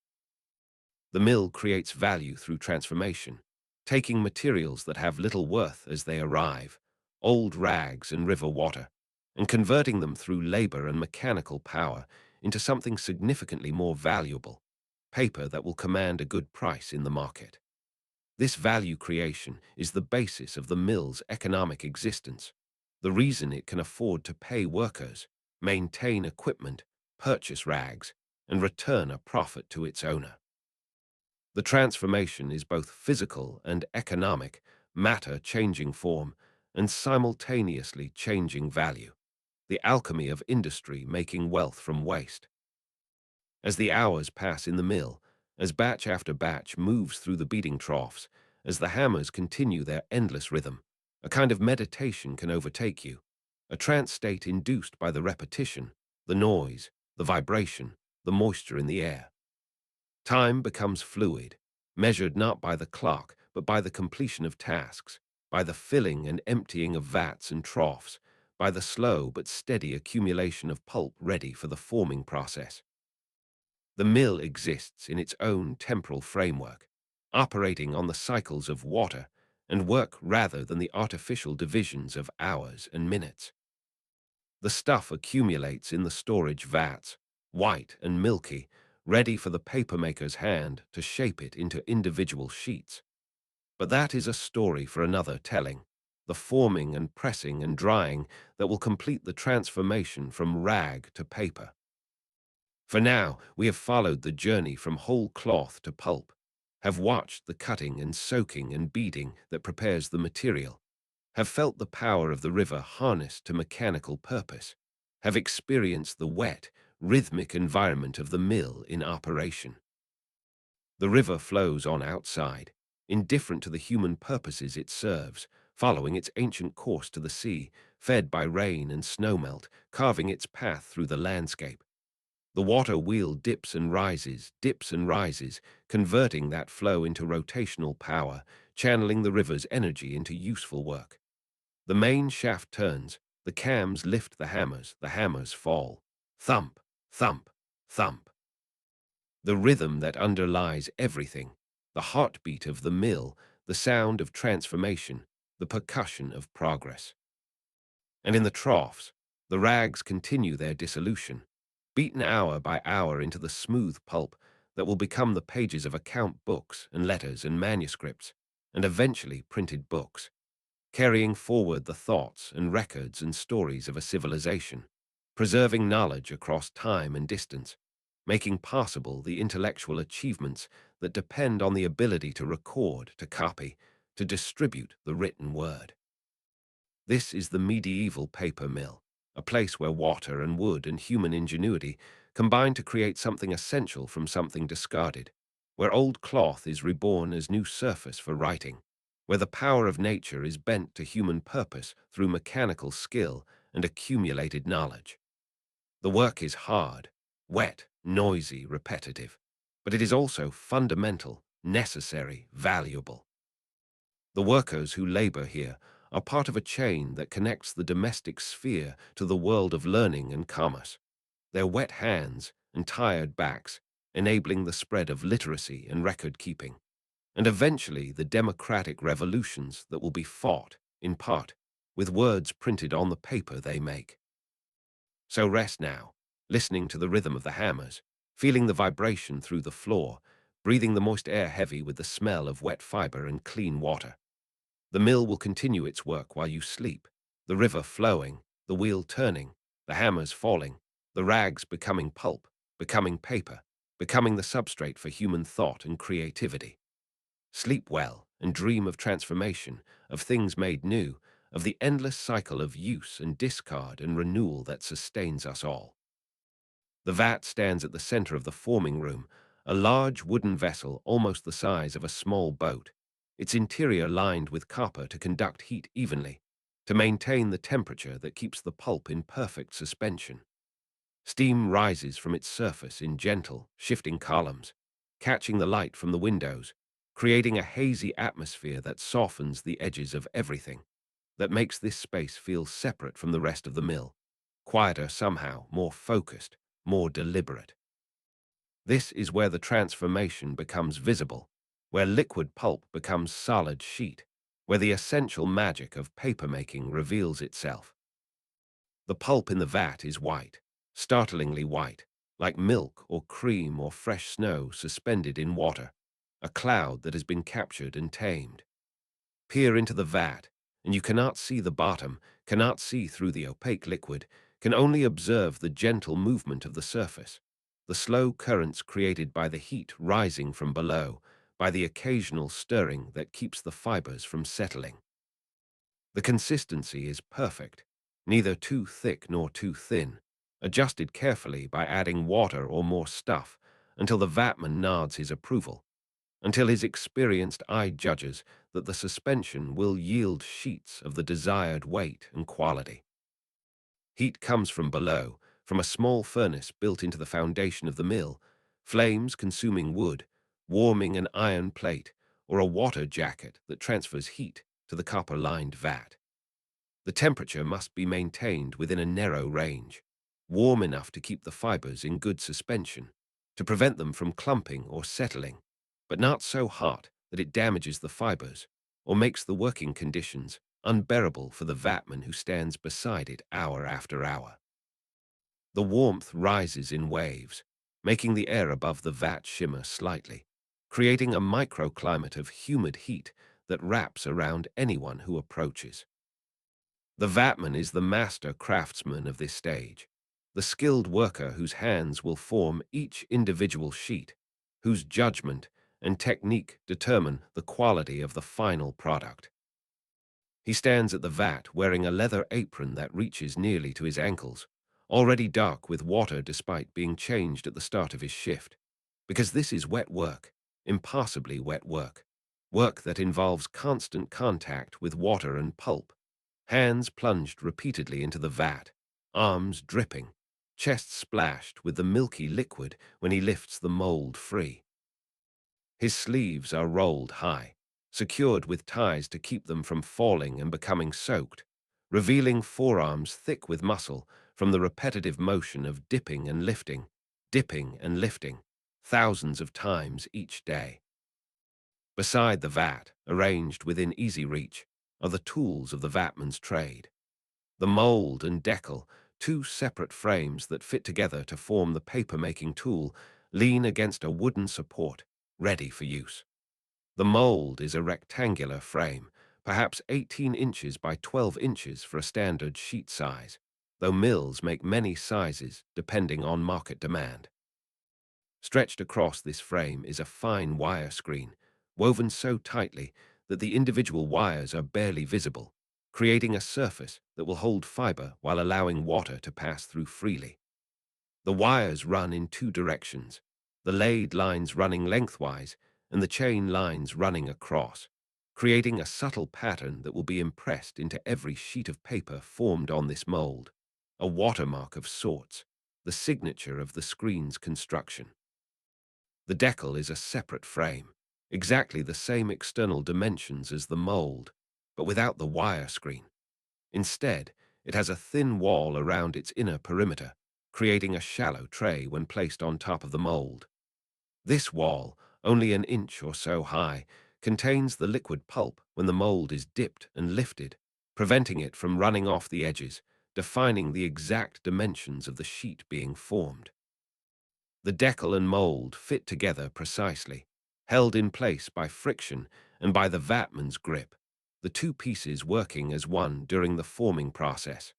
The mill creates value through transformation, taking materials that have little worth as they arrive, old rags and river water, and converting them through labor and mechanical power into something significantly more valuable, paper that will command a good price in the market. This value creation is the basis of the mill's economic existence, the reason it can afford to pay workers, maintain equipment, purchase rags, and return a profit to its owner. The transformation is both physical and economic, matter changing form and simultaneously changing value, the alchemy of industry making wealth from waste. As the hours pass in the mill, as batch after batch moves through the beating troughs, as the hammers continue their endless rhythm, a kind of meditation can overtake you, a trance state induced by the repetition, the noise, the vibration, the moisture in the air. Time becomes fluid, measured not by the clock, but by the completion of tasks, by the filling and emptying of vats and troughs, by the slow but steady accumulation of pulp ready for the forming process. The mill exists in its own temporal framework, operating on the cycles of water and work rather than the artificial divisions of hours and minutes. The stuff accumulates in the storage vats, white and milky, ready for the papermaker's hand to shape it into individual sheets. But that is a story for another telling, the forming and pressing and drying that will complete the transformation from rag to paper. For now, we have followed the journey from whole cloth to pulp, have watched the cutting and soaking and beading that prepares the material, have felt the power of the river harnessed to mechanical purpose, have experienced the wet, rhythmic environment of the mill in operation. The river flows on outside, indifferent to the human purposes it serves, following its ancient course to the sea, fed by rain and snowmelt, carving its path through the landscape. The water wheel dips and rises, converting that flow into rotational power, channeling the river's energy into useful work. The main shaft turns, the cams lift the hammers fall. Thump, thump, thump. The rhythm that underlies everything, the heartbeat of the mill, the sound of transformation, the percussion of progress. And in the troughs, the rags continue their dissolution, beaten hour by hour into the smooth pulp that will become the pages of account books and letters and manuscripts, and eventually printed books, carrying forward the thoughts and records and stories of a civilization, preserving knowledge across time and distance, making possible the intellectual achievements that depend on the ability to record, to copy, to distribute the written word. This is the medieval paper mill, a place where water and wood and human ingenuity combine to create something essential from something discarded, where old cloth is reborn as new surface for writing, where the power of nature is bent to human purpose through mechanical skill and accumulated knowledge. The work is hard, wet, noisy, repetitive, but it is also fundamental, necessary, valuable. The workers who labor here are part of a chain that connects the domestic sphere to the world of learning and commerce. Their wet hands and tired backs enabling the spread of literacy and record keeping, and eventually the democratic revolutions that will be fought, in part, with words printed on the paper they make. So rest now, listening to the rhythm of the hammers, feeling the vibration through the floor, breathing the moist air heavy with the smell of wet fiber and clean water. The mill will continue its work while you sleep, the river flowing, the wheel turning, the hammers falling, the rags becoming pulp, becoming paper, becoming the substrate for human thought and creativity. Sleep well and dream of transformation, of things made new, of the endless cycle of use and discard and renewal that sustains us all. The vat stands at the center of the forming room, a large wooden vessel almost the size of a small boat, its interior lined with copper to conduct heat evenly, to maintain the temperature that keeps the pulp in perfect suspension. Steam rises from its surface in gentle, shifting columns, catching the light from the windows, creating a hazy atmosphere that softens the edges of everything, that makes this space feel separate from the rest of the mill, quieter somehow, more focused, more deliberate. This is where the transformation becomes visible, where liquid pulp becomes solid sheet, where the essential magic of papermaking reveals itself. The pulp in the vat is white, startlingly white, like milk or cream or fresh snow suspended in water, a cloud that has been captured and tamed. Peer into the vat, and you cannot see the bottom, cannot see through the opaque liquid, can only observe the gentle movement of the surface, the slow currents created by the heat rising from below, by the occasional stirring that keeps the fibers from settling. The consistency is perfect, neither too thick nor too thin, adjusted carefully by adding water or more stuff until the vatman nods his approval, until his experienced eye judges that the suspension will yield sheets of the desired weight and quality. Heat comes from below, from a small furnace built into the foundation of the mill, flames consuming wood, warming an iron plate, or a water jacket that transfers heat to the copper-lined vat. The temperature must be maintained within a narrow range, warm enough to keep the fibers in good suspension, to prevent them from clumping or settling, but not so hot that it damages the fibers or makes the working conditions unbearable for the vatman who stands beside it hour after hour. The warmth rises in waves, making the air above the vat shimmer slightly, creating a microclimate of humid heat that wraps around anyone who approaches. The vatman is the master craftsman of this stage, the skilled worker whose hands will form each individual sheet, whose judgment and technique determine the quality of the final product. He stands at the vat wearing a leather apron that reaches nearly to his ankles, already dark with water despite being changed at the start of his shift. Because this is wet work, impossibly wet work, work that involves constant contact with water and pulp, hands plunged repeatedly into the vat, arms dripping, chest splashed with the milky liquid when he lifts the mold free. His sleeves are rolled high, secured with ties to keep them from falling and becoming soaked, revealing forearms thick with muscle from the repetitive motion of dipping and lifting, thousands of times each day. Beside the vat, arranged within easy reach, are the tools of the vatman's trade. The mold and deckle, two separate frames that fit together to form the paper-making tool, lean against a wooden support, ready for use. The mold is a rectangular frame, perhaps 18 inches by 12 inches for a standard sheet size, though mills make many sizes depending on market demand. Stretched across this frame is a fine wire screen, woven so tightly that the individual wires are barely visible, creating a surface that will hold fiber while allowing water to pass through freely. The wires run in two directions, the laid lines running lengthwise and the chain lines running across, creating a subtle pattern that will be impressed into every sheet of paper formed on this mold, a watermark of sorts, the signature of the screen's construction. The deckle is a separate frame, exactly the same external dimensions as the mold, but without the wire screen. Instead, it has a thin wall around its inner perimeter, creating a shallow tray when placed on top of the mold. This wall, only an inch or so high, contains the liquid pulp when the mold is dipped and lifted, preventing it from running off the edges, defining the exact dimensions of the sheet being formed. The deckle and mold fit together precisely, held in place by friction and by the vatman's grip, the two pieces working as one during the forming process.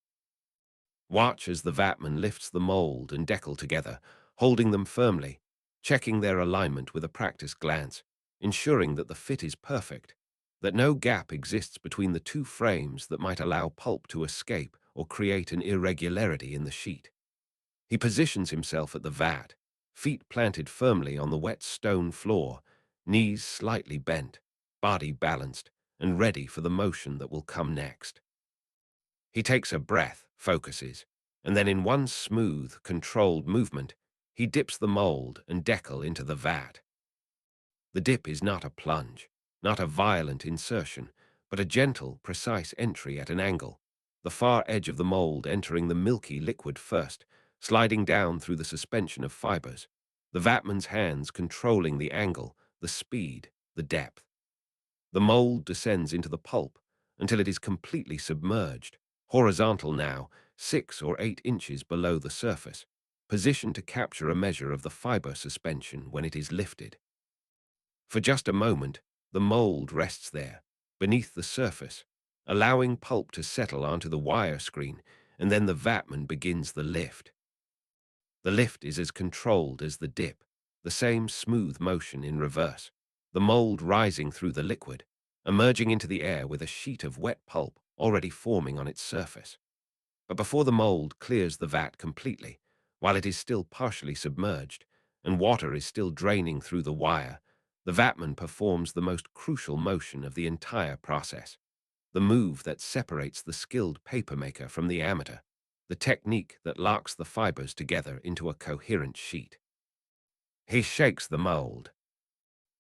Watch as the vatman lifts the mold and deckle together, holding them firmly, checking their alignment with a practiced glance, ensuring that the fit is perfect, that no gap exists between the two frames that might allow pulp to escape or create an irregularity in the sheet. He positions himself at the vat, feet planted firmly on the wet stone floor, knees slightly bent, body balanced, and ready for the motion that will come next. He takes a breath, focuses, and then in one smooth, controlled movement, he dips the mold and deckle into the vat. The dip is not a plunge, not a violent insertion, but a gentle, precise entry at an angle, the far edge of the mold entering the milky liquid first, sliding down through the suspension of fibers, the vatman's hands controlling the angle, the speed, the depth. The mold descends into the pulp until it is completely submerged, horizontal now, 6 or 8 inches below the surface, positioned to capture a measure of the fiber suspension when it is lifted. For just a moment, the mold rests there, beneath the surface, allowing pulp to settle onto the wire screen, and then the vatman begins the lift. The lift is as controlled as the dip, the same smooth motion in reverse, the mold rising through the liquid, emerging into the air with a sheet of wet pulp already forming on its surface. But before the mold clears the vat completely, while it is still partially submerged, and water is still draining through the wire, the vatman performs the most crucial motion of the entire process, the move that separates the skilled papermaker from the amateur, the technique that locks the fibers together into a coherent sheet. He shakes the mold.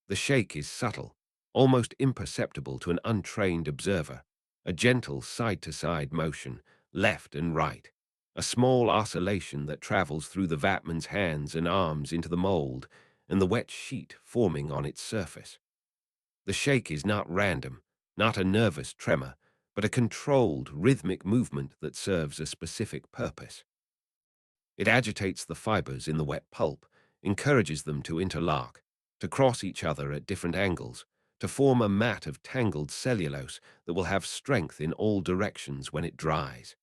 The shake is subtle, almost imperceptible to an untrained observer, a gentle side-to-side motion, left and right, a small oscillation that travels through the vatman's hands and arms into the mold and the wet sheet forming on its surface. The shake is not random, not a nervous tremor, but a controlled, rhythmic movement that serves a specific purpose. It agitates the fibers in the wet pulp, encourages them to interlock, to cross each other at different angles, to form a mat of tangled cellulose that will have strength in all directions when it dries.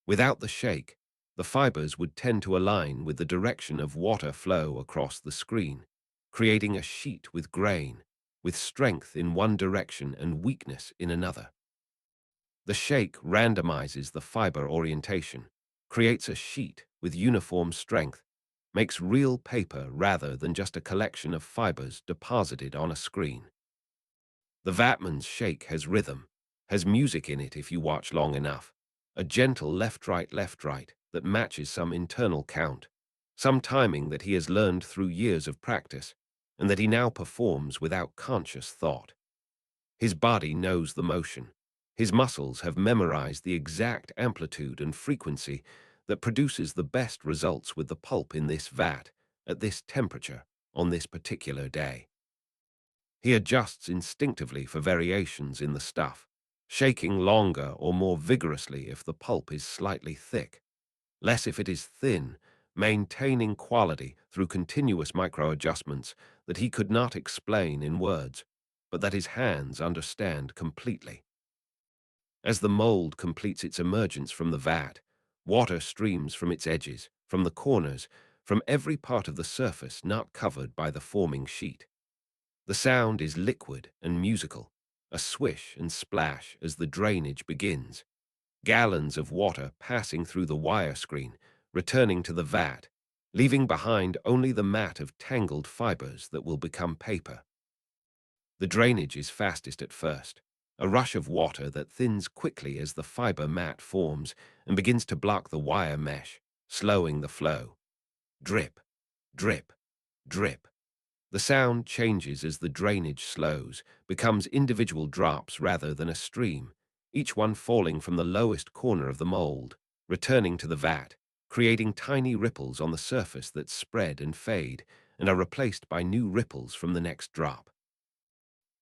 Without the shake, the fibers would tend to align with the direction of water flow across the screen, creating a sheet with grain, with strength in one direction and weakness in another. The shake randomizes the fiber orientation, creates a sheet with uniform strength, makes real paper rather than just a collection of fibers deposited on a screen. The Vatman's shake has rhythm, has music in it if you watch long enough, a gentle left right that matches some internal count, some timing that he has learned through years of practice, and that he now performs without conscious thought. His body knows the motion. His muscles have memorized the exact amplitude and frequency that produces the best results with the pulp in this vat, at this temperature, on this particular day. He adjusts instinctively for variations in the stuff, shaking longer or more vigorously if the pulp is slightly thick, less if it is thin, maintaining quality through continuous micro-adjustments that he could not explain in words, but that his hands understand completely. As the mold completes its emergence from the vat, water streams from its edges, from the corners, from every part of the surface not covered by the forming sheet. The sound is liquid and musical, a swish and splash as the drainage begins, gallons of water passing through the wire screen, returning to the vat, leaving behind only the mat of tangled fibers that will become paper. The drainage is fastest at first, a rush of water that thins quickly as the fiber mat forms and begins to block the wire mesh, slowing the flow. Drip, drip, drip. The sound changes as the drainage slows, becomes individual drops rather than a stream, each one falling from the lowest corner of the mold, returning to the vat, creating tiny ripples on the surface that spread and fade and are replaced by new ripples from the next drop.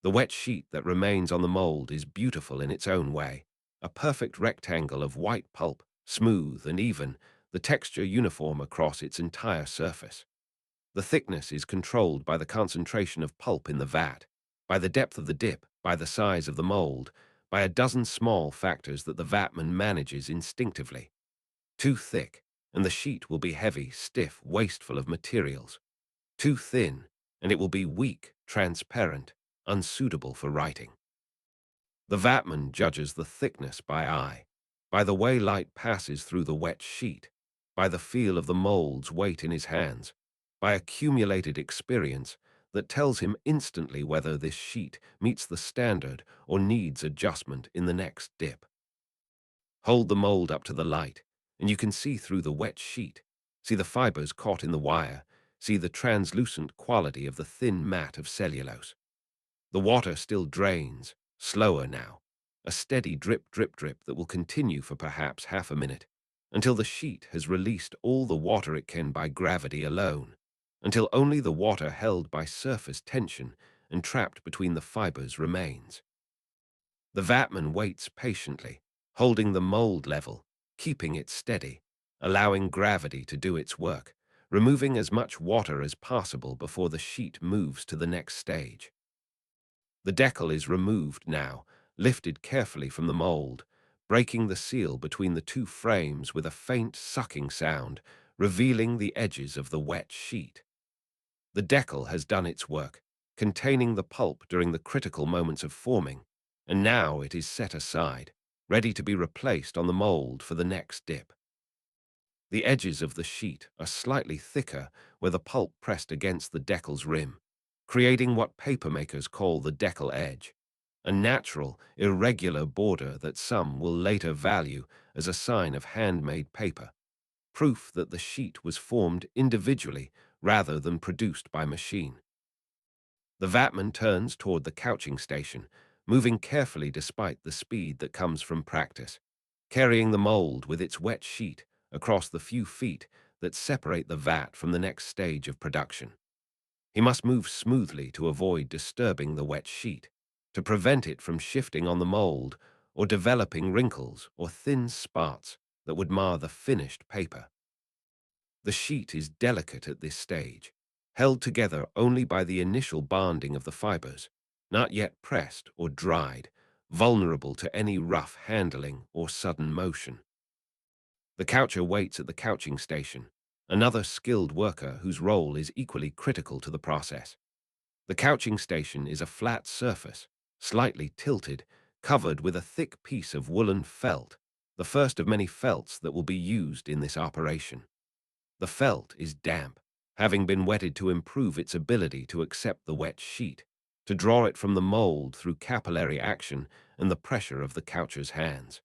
The wet sheet that remains on the mold is beautiful in its own way, a perfect rectangle of white pulp, smooth and even, the texture uniform across its entire surface. The thickness is controlled by the concentration of pulp in the vat, by the depth of the dip, by the size of the mold, by a dozen small factors that the vatman manages instinctively. Too thick, and the sheet will be heavy, stiff, wasteful of materials. Too thin, and it will be weak, transparent, unsuitable for writing. The vatman judges the thickness by eye, by the way light passes through the wet sheet, by the feel of the mold's weight in his hands, by accumulated experience that tells him instantly whether this sheet meets the standard or needs adjustment in the next dip. Hold the mold up to the light, and you can see through the wet sheet, see the fibers caught in the wire, see the translucent quality of the thin mat of cellulose. The water still drains, slower now, a steady drip, drip, drip that will continue for perhaps half a minute, until the sheet has released all the water it can by gravity alone, until only the water held by surface tension and trapped between the fibers remains. The vatman waits patiently, holding the mold level, keeping it steady, allowing gravity to do its work, removing as much water as possible before the sheet moves to the next stage. The deckle is removed now, lifted carefully from the mold, breaking the seal between the two frames with a faint sucking sound, revealing the edges of the wet sheet. The deckle has done its work, containing the pulp during the critical moments of forming, and now it is set aside, ready to be replaced on the mold for the next dip. The edges of the sheet are slightly thicker where the pulp pressed against the deckle's rim, creating what papermakers call the deckle edge, a natural, irregular border that some will later value as a sign of handmade paper, proof that the sheet was formed individually rather than produced by machine. The vatman turns toward the couching station, moving carefully despite the speed that comes from practice, carrying the mold with its wet sheet across the few feet that separate the vat from the next stage of production. He must move smoothly to avoid disturbing the wet sheet, to prevent it from shifting on the mold or developing wrinkles or thin spots that would mar the finished paper. The sheet is delicate at this stage, held together only by the initial bonding of the fibers, not yet pressed or dried, vulnerable to any rough handling or sudden motion. The coucher waits at the couching station, another skilled worker whose role is equally critical to the process. The couching station is a flat surface, slightly tilted, covered with a thick piece of woolen felt, the first of many felts that will be used in this operation. The felt is damp, having been wetted to improve its ability to accept the wet sheet, to draw it from the mold through capillary action and the pressure of the coucher's hands.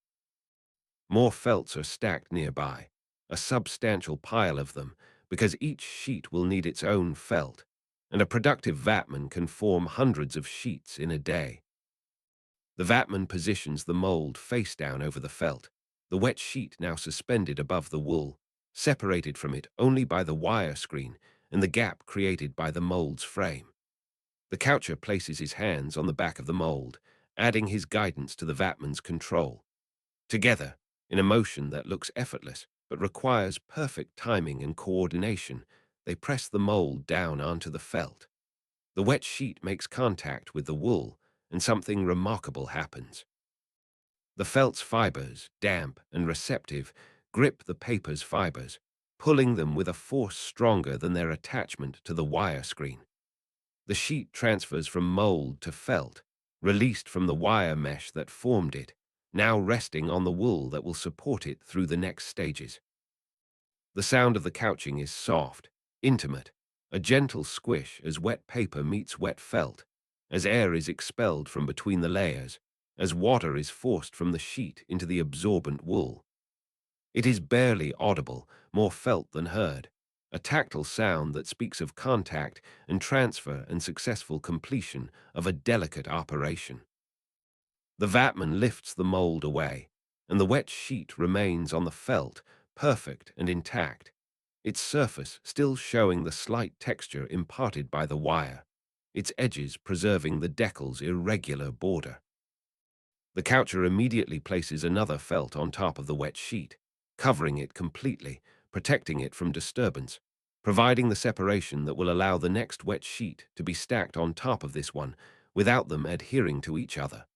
More felts are stacked nearby, a substantial pile of them, because each sheet will need its own felt, and a productive vatman can form hundreds of sheets in a day. The vatman positions the mold face down over the felt, the wet sheet now suspended above the wool, separated from it only by the wire screen and the gap created by the mold's frame. The coucher places his hands on the back of the mold, adding his guidance to the vatman's control. Together, in a motion that looks effortless but requires perfect timing and coordination, they press the mold down onto the felt. The wet sheet makes contact with the wool, and something remarkable happens. The felt's fibers, damp and receptive, grip the paper's fibers, pulling them with a force stronger than their attachment to the wire screen. The sheet transfers from mold to felt, released from the wire mesh that formed it, now resting on the wool that will support it through the next stages. The sound of the couching is soft, intimate, a gentle squish as wet paper meets wet felt, as air is expelled from between the layers, as water is forced from the sheet into the absorbent wool. It is barely audible, more felt than heard, a tactile sound that speaks of contact and transfer and successful completion of a delicate operation. The vatman lifts the mold away, and the wet sheet remains on the felt, perfect and intact, its surface still showing the slight texture imparted by the wire, its edges preserving the deckle's irregular border. The coucher immediately places another felt on top of the wet sheet, covering it completely, protecting it from disturbance, providing the separation that will allow the next wet sheet to be stacked on top of this one without them adhering to each other.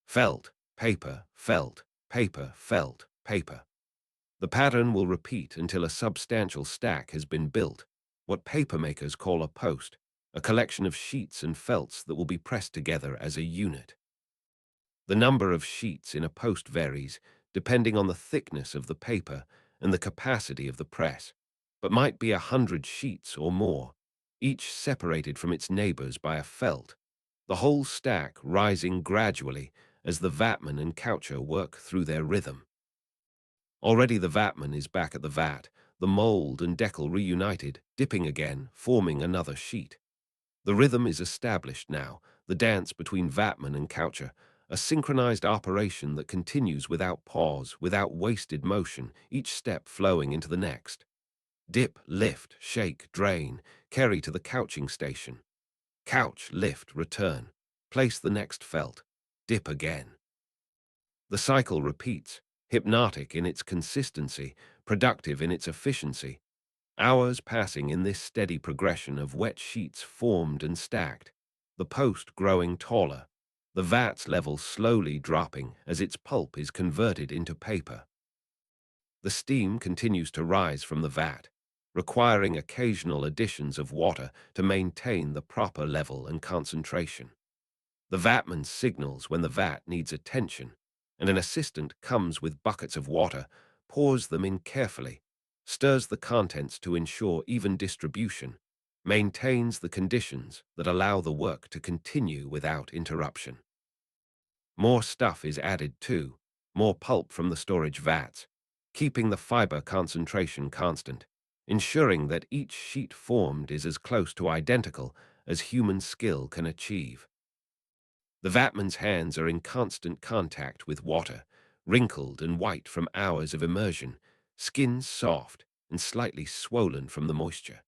Felt, paper, felt, paper, felt, paper. The pattern will repeat until a substantial stack has been built, what papermakers call a post, a collection of sheets and felts that will be pressed together as a unit. The number of sheets in a post varies depending on the thickness of the paper and the capacity of the press, but might be 100 sheets or more, each separated from its neighbors by a felt, the whole stack rising gradually as the vatman and coucher work through their rhythm. Already the vatman is back at the vat, the mold and deckle reunited, dipping again, forming another sheet. The rhythm is established now, the dance between vatman and coucher, a synchronized operation that continues without pause, without wasted motion, each step flowing into the next. Dip, lift, shake, drain, carry to the couching station. Couch, lift, return. Place the next felt. Dip again. The cycle repeats, hypnotic in its consistency, productive in its efficiency, hours passing in this steady progression of wet sheets formed and stacked, the post growing taller, the vat's level slowly dropping as its pulp is converted into paper. The steam continues to rise from the vat, requiring occasional additions of water to maintain the proper level and concentration. The vatman signals when the vat needs attention, and an assistant comes with buckets of water, pours them in carefully, stirs the contents to ensure even distribution, maintains the conditions that allow the work to continue without interruption. More stuff is added too, more pulp from the storage vats, keeping the fiber concentration constant, ensuring that each sheet formed is as close to identical as human skill can achieve. The vatman's hands are in constant contact with water, wrinkled and white from hours of immersion, skin soft and slightly swollen from the moisture.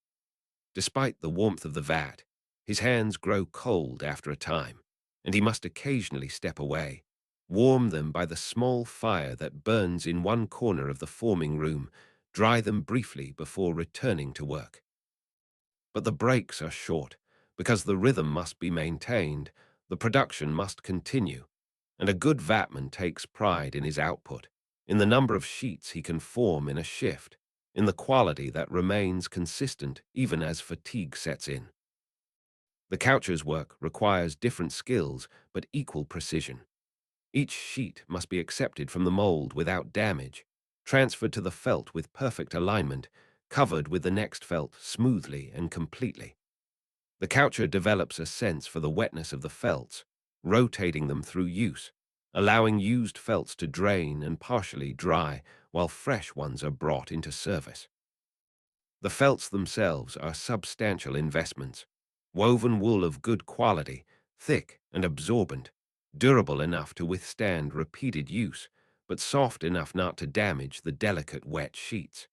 Despite the warmth of the vat, his hands grow cold after a time, and he must occasionally step away, warm them by the small fire that burns in one corner of the forming room, Dry them briefly before returning to work. But the breaks are short, because the rhythm must be maintained, the production must continue, and a good vatman takes pride in his output, in the number of sheets he can form in a shift, in the quality that remains consistent even as fatigue sets in. The coucher's work requires different skills but equal precision. Each sheet must be accepted from the mold without damage, transferred to the felt with perfect alignment, covered with the next felt smoothly and completely. The coucher develops a sense for the wetness of the felts, rotating them through use, allowing used felts to drain and partially dry while fresh ones are brought into service. The felts themselves are substantial investments, woven wool of good quality, thick and absorbent, durable enough to withstand repeated use, but soft enough not to damage the delicate wet sheets.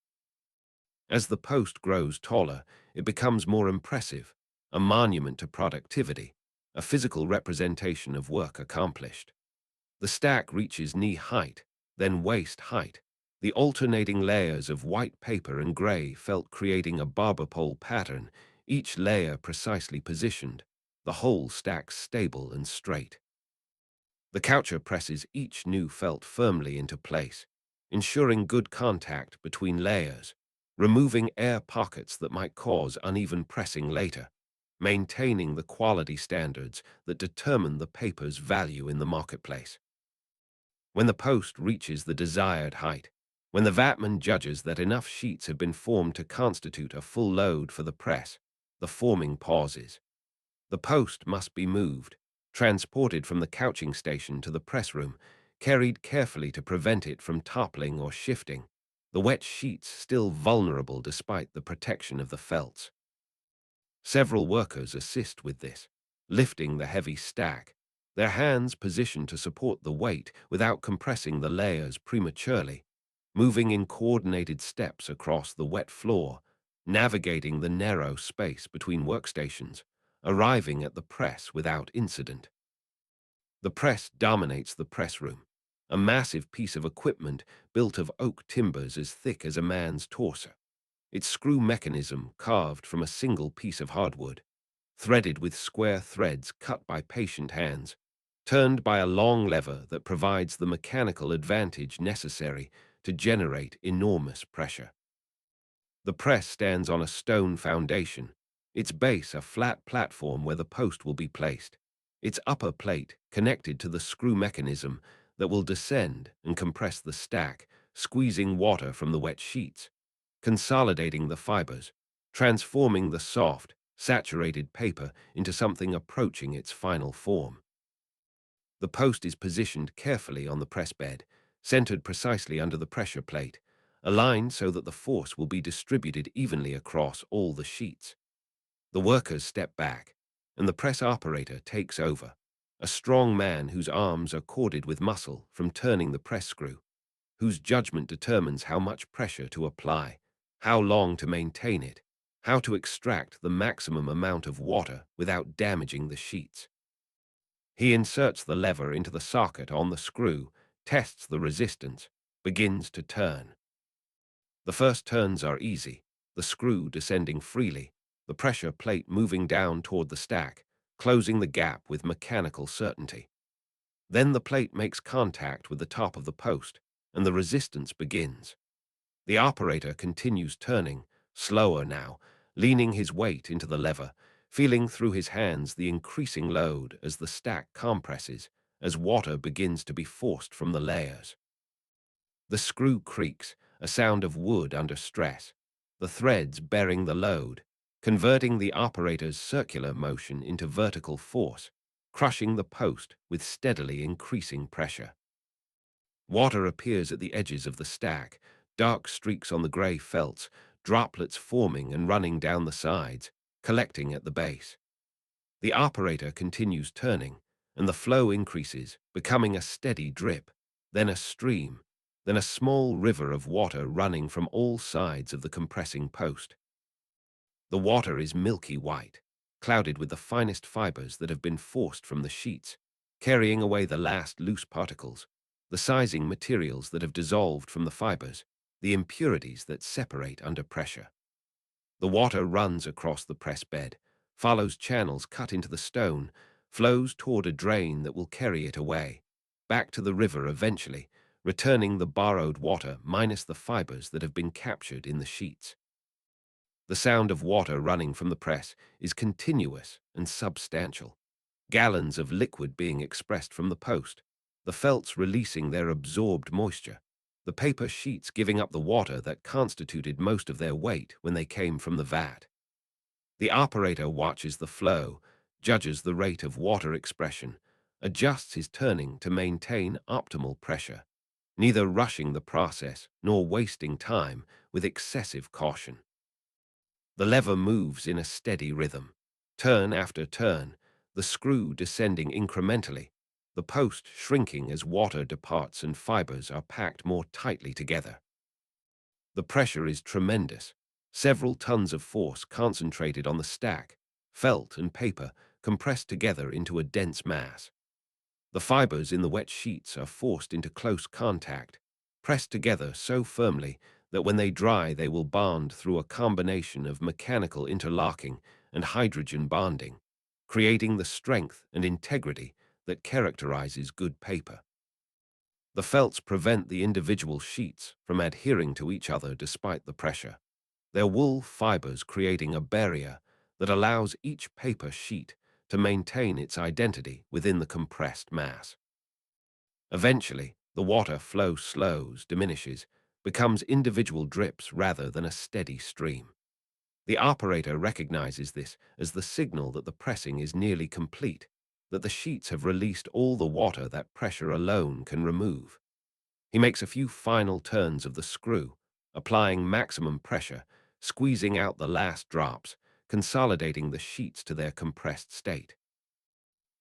As the post grows taller, it becomes more impressive, a monument to productivity, a physical representation of work accomplished. The stack reaches knee height, then waist height, the alternating layers of white paper and gray felt creating a barber pole pattern, each layer precisely positioned, the whole stack stable and straight. The coucher presses each new felt firmly into place, ensuring good contact between layers, removing air pockets that might cause uneven pressing later, maintaining the quality standards that determine the paper's value in the marketplace. When the post reaches the desired height, when the vatman judges that enough sheets have been formed to constitute a full load for the press, the forming pauses. The post must be moved, transported from the couching station to the press room, carried carefully to prevent it from toppling or shifting, the wet sheets still vulnerable despite the protection of the felts. Several workers assist with this, lifting the heavy stack, their hands positioned to support the weight without compressing the layers prematurely, moving in coordinated steps across the wet floor, navigating the narrow space between workstations, arriving at the press without incident. The press dominates the press room, a massive piece of equipment built of oak timbers as thick as a man's torso. Its screw mechanism carved from a single piece of hardwood, threaded with square threads cut by patient hands, turned by a long lever that provides the mechanical advantage necessary to generate enormous pressure. The press stands on a stone foundation, its base a flat platform where the post will be placed, its upper plate connected to the screw mechanism that will descend and compress the stack, squeezing water from the wet sheets, consolidating the fibers, transforming the soft, saturated paper into something approaching its final form. The post is positioned carefully on the press bed, centered precisely under the pressure plate, aligned so that the force will be distributed evenly across all the sheets. The workers step back, and the press operator takes over, a strong man whose arms are corded with muscle from turning the press screw, whose judgment determines how much pressure to apply, how long to maintain it, how to extract the maximum amount of water without damaging the sheets. He inserts the lever into the socket on the screw, tests the resistance, begins to turn. The first turns are easy, the screw descending freely, the pressure plate moving down toward the stack, closing the gap with mechanical certainty. Then the plate makes contact with the top of the post, and the resistance begins. The operator continues turning, slower now, leaning his weight into the lever, feeling through his hands the increasing load as the stack compresses, as water begins to be forced from the layers. The screw creaks, a sound of wood under stress, the threads bearing the load, converting the operator's circular motion into vertical force, crushing the post with steadily increasing pressure. Water appears at the edges of the stack, dark streaks on the gray felts, droplets forming and running down the sides, collecting at the base. The operator continues turning, and the flow increases, becoming a steady drip, then a stream, then a small river of water running from all sides of the compressing post. The water is milky white, clouded with the finest fibers that have been forced from the sheets, carrying away the last loose particles, the sizing materials that have dissolved from the fibers, the impurities that separate under pressure. The water runs across the press bed, follows channels cut into the stone, flows toward a drain that will carry it away, back to the river eventually, returning the borrowed water minus the fibers that have been captured in the sheets. The sound of water running from the press is continuous and substantial. Gallons of liquid being expressed from the post, the felts releasing their absorbed moisture, the paper sheets giving up the water that constituted most of their weight when they came from the vat. The operator watches the flow, judges the rate of water expression, adjusts his turning to maintain optimal pressure, neither rushing the process nor wasting time with excessive caution. The lever moves in a steady rhythm, turn after turn, the screw descending incrementally, the post shrinking as water departs and fibers are packed more tightly together. The pressure is tremendous, several tons of force concentrated on the stack, felt and paper compressed together into a dense mass. The fibers in the wet sheets are forced into close contact, pressed together so firmly that when they dry they will bond through a combination of mechanical interlocking and hydrogen bonding, creating the strength and integrity that characterizes good paper. The felts prevent the individual sheets from adhering to each other despite the pressure, their wool fibers creating a barrier that allows each paper sheet to maintain its identity within the compressed mass. Eventually, the water flow slows, diminishes, becomes individual drips rather than a steady stream. The operator recognizes this as the signal that the pressing is nearly complete, that the sheets have released all the water that pressure alone can remove. He makes a few final turns of the screw, applying maximum pressure, squeezing out the last drops, consolidating the sheets to their compressed state.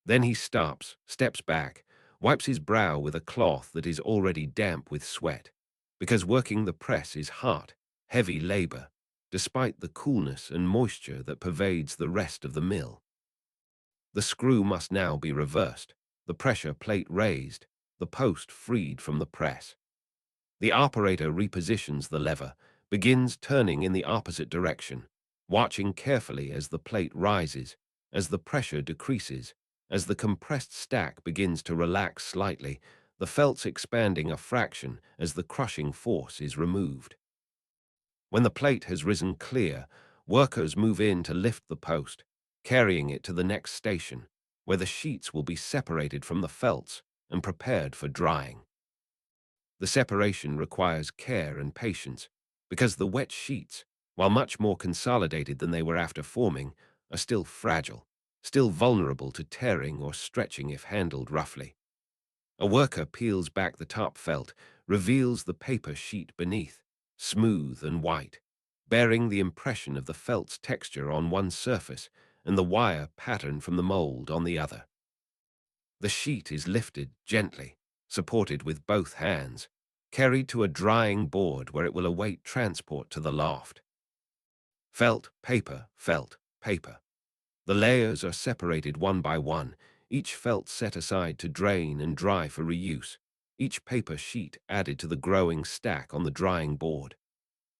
Then he stops, steps back, wipes his brow with a cloth that is already damp with sweat, because working the press is hot, heavy labor, despite the coolness and moisture that pervades the rest of the mill. The screw must now be reversed, the pressure plate raised, the post freed from the press. The operator repositions the lever, begins turning in the opposite direction, watching carefully as the plate rises, as the pressure decreases, as the compressed stack begins to relax slightly, the felts expanding a fraction as the crushing force is removed. When the plate has risen clear, workers move in to lift the post, carrying it to the next station, where the sheets will be separated from the felts and prepared for drying. The separation requires care and patience, because the wet sheets, while much more consolidated than they were after forming, are still fragile, still vulnerable to tearing or stretching if handled roughly. A worker peels back the top felt, reveals the paper sheet beneath, smooth and white, bearing the impression of the felt's texture on one surface and the wire pattern from the mold on the other. The sheet is lifted gently, supported with both hands, carried to a drying board where it will await transport to the loft. Felt, paper, felt, paper. The layers are separated one by one, each felt set aside to drain and dry for reuse, each paper sheet added to the growing stack on the drying board.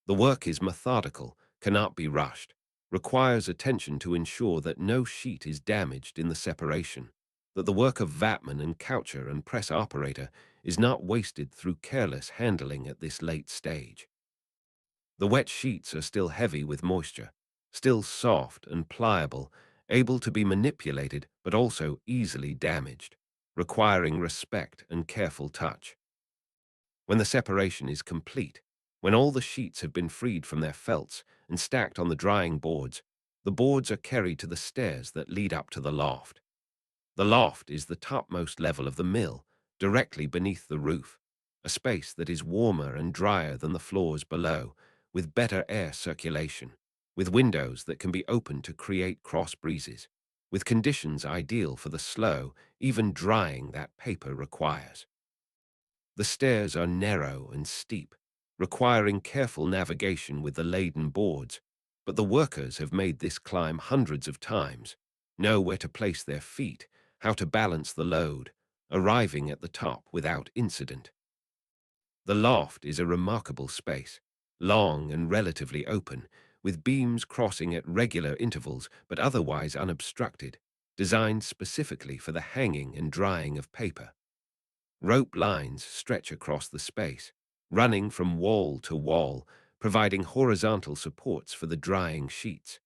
The work is methodical, cannot be rushed, requires attention to ensure that no sheet is damaged in the separation, that the work of vatman and coucher and press operator is not wasted through careless handling at this late stage. The wet sheets are still heavy with moisture, still soft and pliable, able to be manipulated but also easily damaged, requiring respect and careful touch. When the separation is complete, when all the sheets have been freed from their felts and stacked on the drying boards, the boards are carried to the stairs that lead up to the loft. The loft is the topmost level of the mill, directly beneath the roof, a space that is warmer and drier than the floors below, with better air circulation, with windows that can be opened to create cross breezes, with conditions ideal for the slow, even drying that paper requires. The stairs are narrow and steep, requiring careful navigation with the laden boards, but the workers have made this climb hundreds of times, know where to place their feet, how to balance the load, arriving at the top without incident. The loft is a remarkable space, long and relatively open, with beams crossing at regular intervals but otherwise unobstructed, designed specifically for the hanging and drying of paper. Rope lines stretch across the space, running from wall to wall, providing horizontal supports for the drying sheets.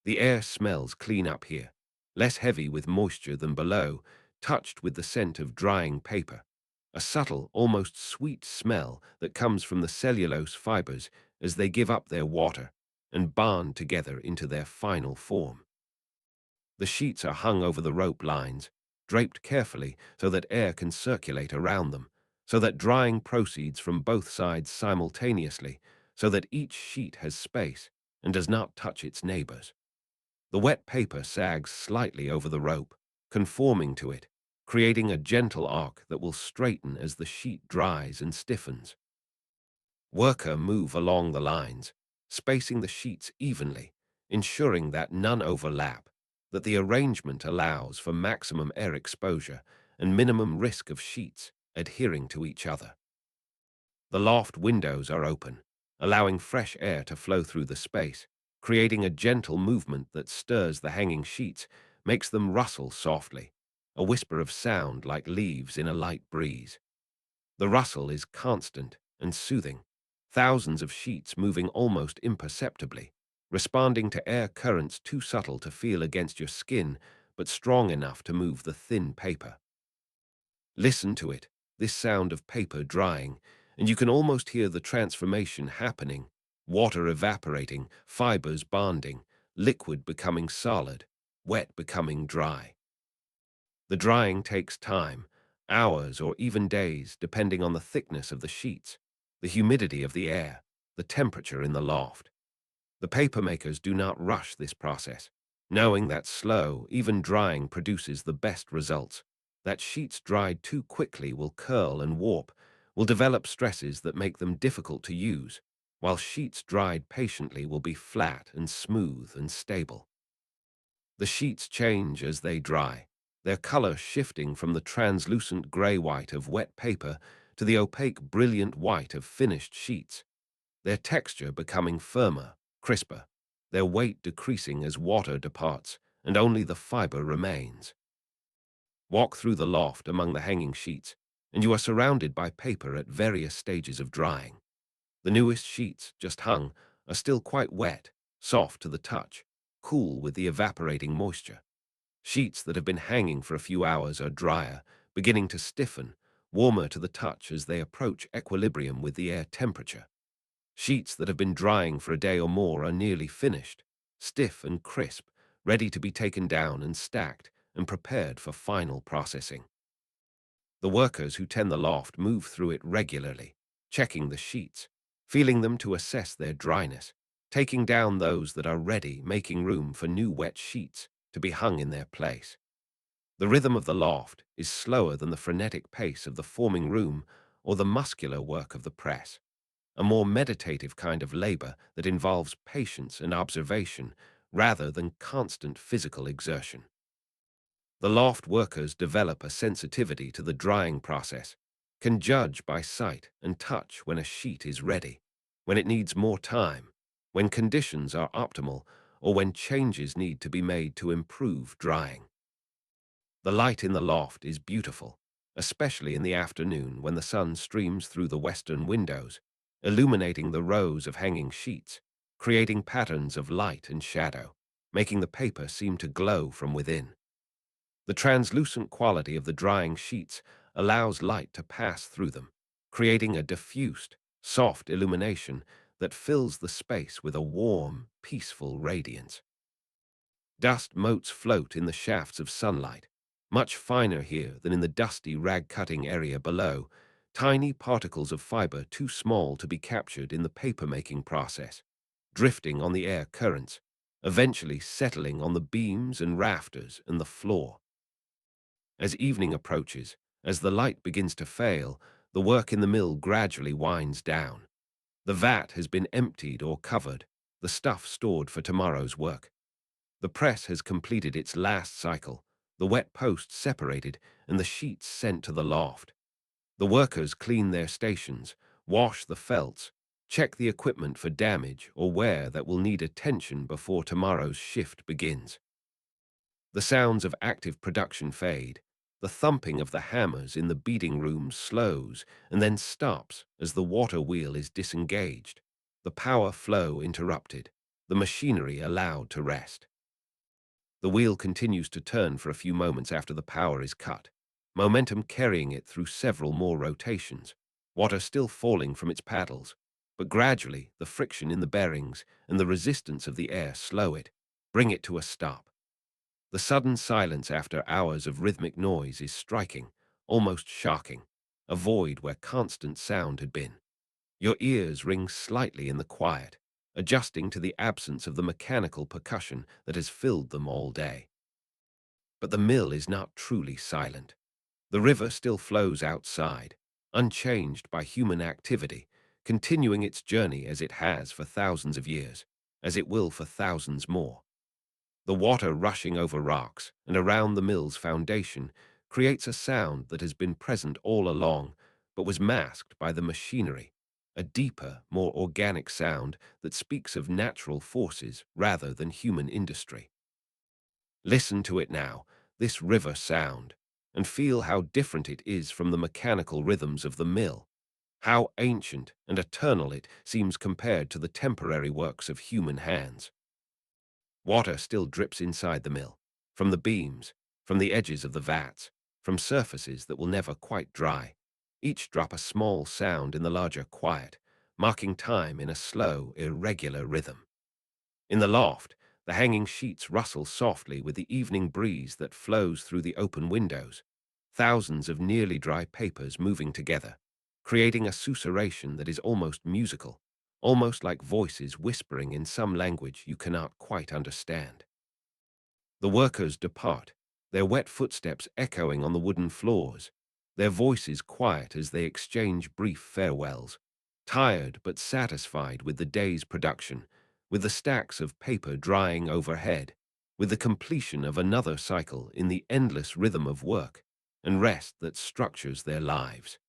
The air smells clean up here, less heavy with moisture than below, touched with the scent of drying paper, a subtle, almost sweet smell that comes from the cellulose fibers as they give up their water and bond together into their final form. The sheets are hung over the rope lines, draped carefully so that air can circulate around them, so that drying proceeds from both sides simultaneously, so that each sheet has space and does not touch its neighbors. The wet paper sags slightly over the rope, conforming to it, creating a gentle arc that will straighten as the sheet dries and stiffens. Worker move along the lines, spacing the sheets evenly, ensuring that none overlap, that the arrangement allows for maximum air exposure and minimum risk of sheets adhering to each other. The loft windows are open, allowing fresh air to flow through the space, creating a gentle movement that stirs the hanging sheets, makes them rustle softly, a whisper of sound like leaves in a light breeze. The rustle is constant and soothing, thousands of sheets moving almost imperceptibly, responding to air currents too subtle to feel against your skin, but strong enough to move the thin paper. Listen to it, this sound of paper drying, and you can almost hear the transformation happening, water evaporating, fibers bonding, liquid becoming solid, wet becoming dry. The drying takes time, hours or even days, depending on the thickness of the sheets, the humidity of the air, the temperature in the loft. The papermakers do not rush this process, knowing that slow, even drying produces the best results, that sheets dried too quickly will curl and warp, will develop stresses that make them difficult to use, while sheets dried patiently will be flat and smooth and stable. The sheets change as they dry, their color shifting from the translucent gray-white of wet paper to the opaque brilliant white of finished sheets, their texture becoming firmer, crisper, their weight decreasing as water departs and only the fiber remains. Walk through the loft among the hanging sheets, and you are surrounded by paper at various stages of drying. The newest sheets, just hung, are still quite wet, soft to the touch, cool with the evaporating moisture. Sheets that have been hanging for a few hours are drier, beginning to stiffen, warmer to the touch as they approach equilibrium with the air temperature. Sheets that have been drying for a day or more are nearly finished, stiff and crisp, ready to be taken down and stacked and prepared for final processing. The workers who tend the loft move through it regularly, checking the sheets, feeling them to assess their dryness, taking down those that are ready, making room for new wet sheets to be hung in their place. The rhythm of the loft is slower than the frenetic pace of the forming room or the muscular work of the press, a more meditative kind of labor that involves patience and observation rather than constant physical exertion. The loft workers develop a sensitivity to the drying process, can judge by sight and touch when a sheet is ready, when it needs more time, when conditions are optimal, or when changes need to be made to improve drying. The light in the loft is beautiful, especially in the afternoon when the sun streams through the western windows, illuminating the rows of hanging sheets, creating patterns of light and shadow, making the paper seem to glow from within. The translucent quality of the drying sheets allows light to pass through them, creating a diffused, soft illumination that fills the space with a warm, peaceful radiance. Dust motes float in the shafts of sunlight, much finer here than in the dusty rag-cutting area below, tiny particles of fiber too small to be captured in the paper-making process, drifting on the air currents, eventually settling on the beams and rafters and the floor. As evening approaches, as the light begins to fail, the work in the mill gradually winds down. The vat has been emptied or covered, the stuff stored for tomorrow's work. The press has completed its last cycle, the wet posts separated and the sheets sent to the loft. The workers clean their stations, wash the felts, check the equipment for damage or wear that will need attention before tomorrow's shift begins. The sounds of active production fade. The thumping of the hammers in the beating rooms slows and then stops as the water wheel is disengaged, the power flow interrupted, the machinery allowed to rest. The wheel continues to turn for a few moments after the power is cut, momentum carrying it through several more rotations, water still falling from its paddles, but gradually the friction in the bearings and the resistance of the air slow it, bring it to a stop. The sudden silence after hours of rhythmic noise is striking, almost shocking, a void where constant sound had been. Your ears ring slightly in the quiet, adjusting to the absence of the mechanical percussion that has filled them all day. But the mill is not truly silent. The river still flows outside, unchanged by human activity, continuing its journey as it has for thousands of years, as it will for thousands more. The water rushing over rocks and around the mill's foundation creates a sound that has been present all along, but was masked by the machinery, a deeper, more organic sound that speaks of natural forces rather than human industry. Listen to it now, this river sound, and feel how different it is from the mechanical rhythms of the mill, how ancient and eternal it seems compared to the temporary works of human hands. Water still drips inside the mill, from the beams, from the edges of the vats, from surfaces that will never quite dry, each drop a small sound in the larger quiet, marking time in a slow, irregular rhythm. In the loft, the hanging sheets rustle softly with the evening breeze that flows through the open windows, thousands of nearly dry papers moving together, creating a susurration that is almost musical, almost like voices whispering in some language you cannot quite understand. The workers depart, their wet footsteps echoing on the wooden floors, their voices quiet as they exchange brief farewells, tired but satisfied with the day's production, with the stacks of paper drying overhead, with the completion of another cycle in the endless rhythm of work and rest that structures their lives.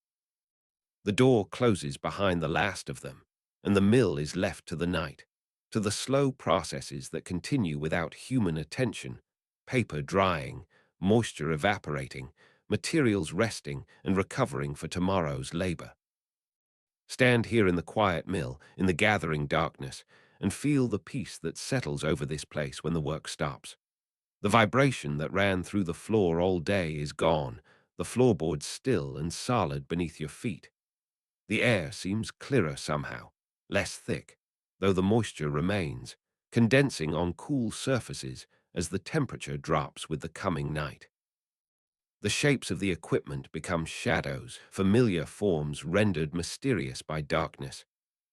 The door closes behind the last of them, and the mill is left to the night, to the slow processes that continue without human attention, paper drying, moisture evaporating, materials resting and recovering for tomorrow's labor. Stand here in the quiet mill, in the gathering darkness, and feel the peace that settles over this place when the work stops. The vibration that ran through the floor all day is gone, the floorboards still and solid beneath your feet. The air seems clearer somehow, less thick, though the moisture remains, condensing on cool surfaces as the temperature drops with the coming night. The shapes of the equipment become shadows, familiar forms rendered mysterious by darkness.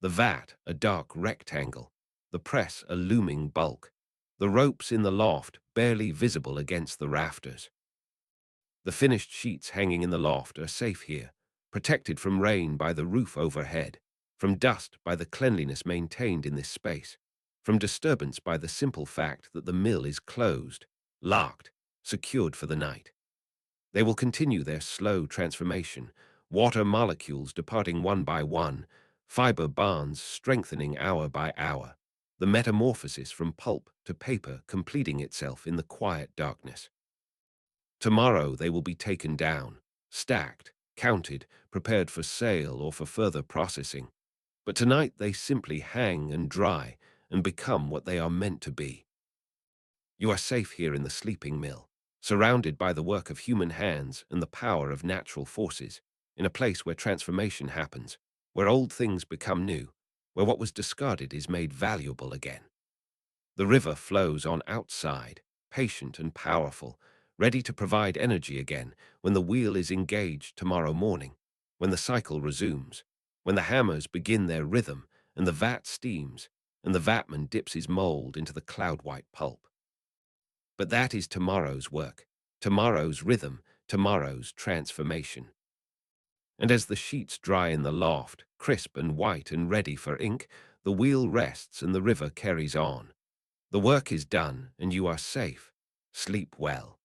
The vat, a dark rectangle, the press, a looming bulk, the ropes in the loft barely visible against the rafters. The finished sheets hanging in the loft are safe here, protected from rain by the roof overhead, from dust by the cleanliness maintained in this space, from disturbance by the simple fact that the mill is closed, locked, secured for the night. They will continue their slow transformation, water molecules departing one by one, fiber bonds strengthening hour by hour, the metamorphosis from pulp to paper completing itself in the quiet darkness. Tomorrow they will be taken down, stacked, counted, prepared for sale or for further processing. But tonight they simply hang and dry and become what they are meant to be. You are safe here in the sleeping mill, surrounded by the work of human hands and the power of natural forces, in a place where transformation happens, where old things become new, where what was discarded is made valuable again. The river flows on outside, patient and powerful, ready to provide energy again when the wheel is engaged tomorrow morning, when the cycle resumes, when the hammers begin their rhythm and the vat steams, and the vatman dips his mold into the cloud-white pulp. But that is tomorrow's work, tomorrow's rhythm, tomorrow's transformation. And as the sheets dry in the loft, crisp and white and ready for ink, the wheel rests and the river carries on. The work is done, and you are safe. Sleep well.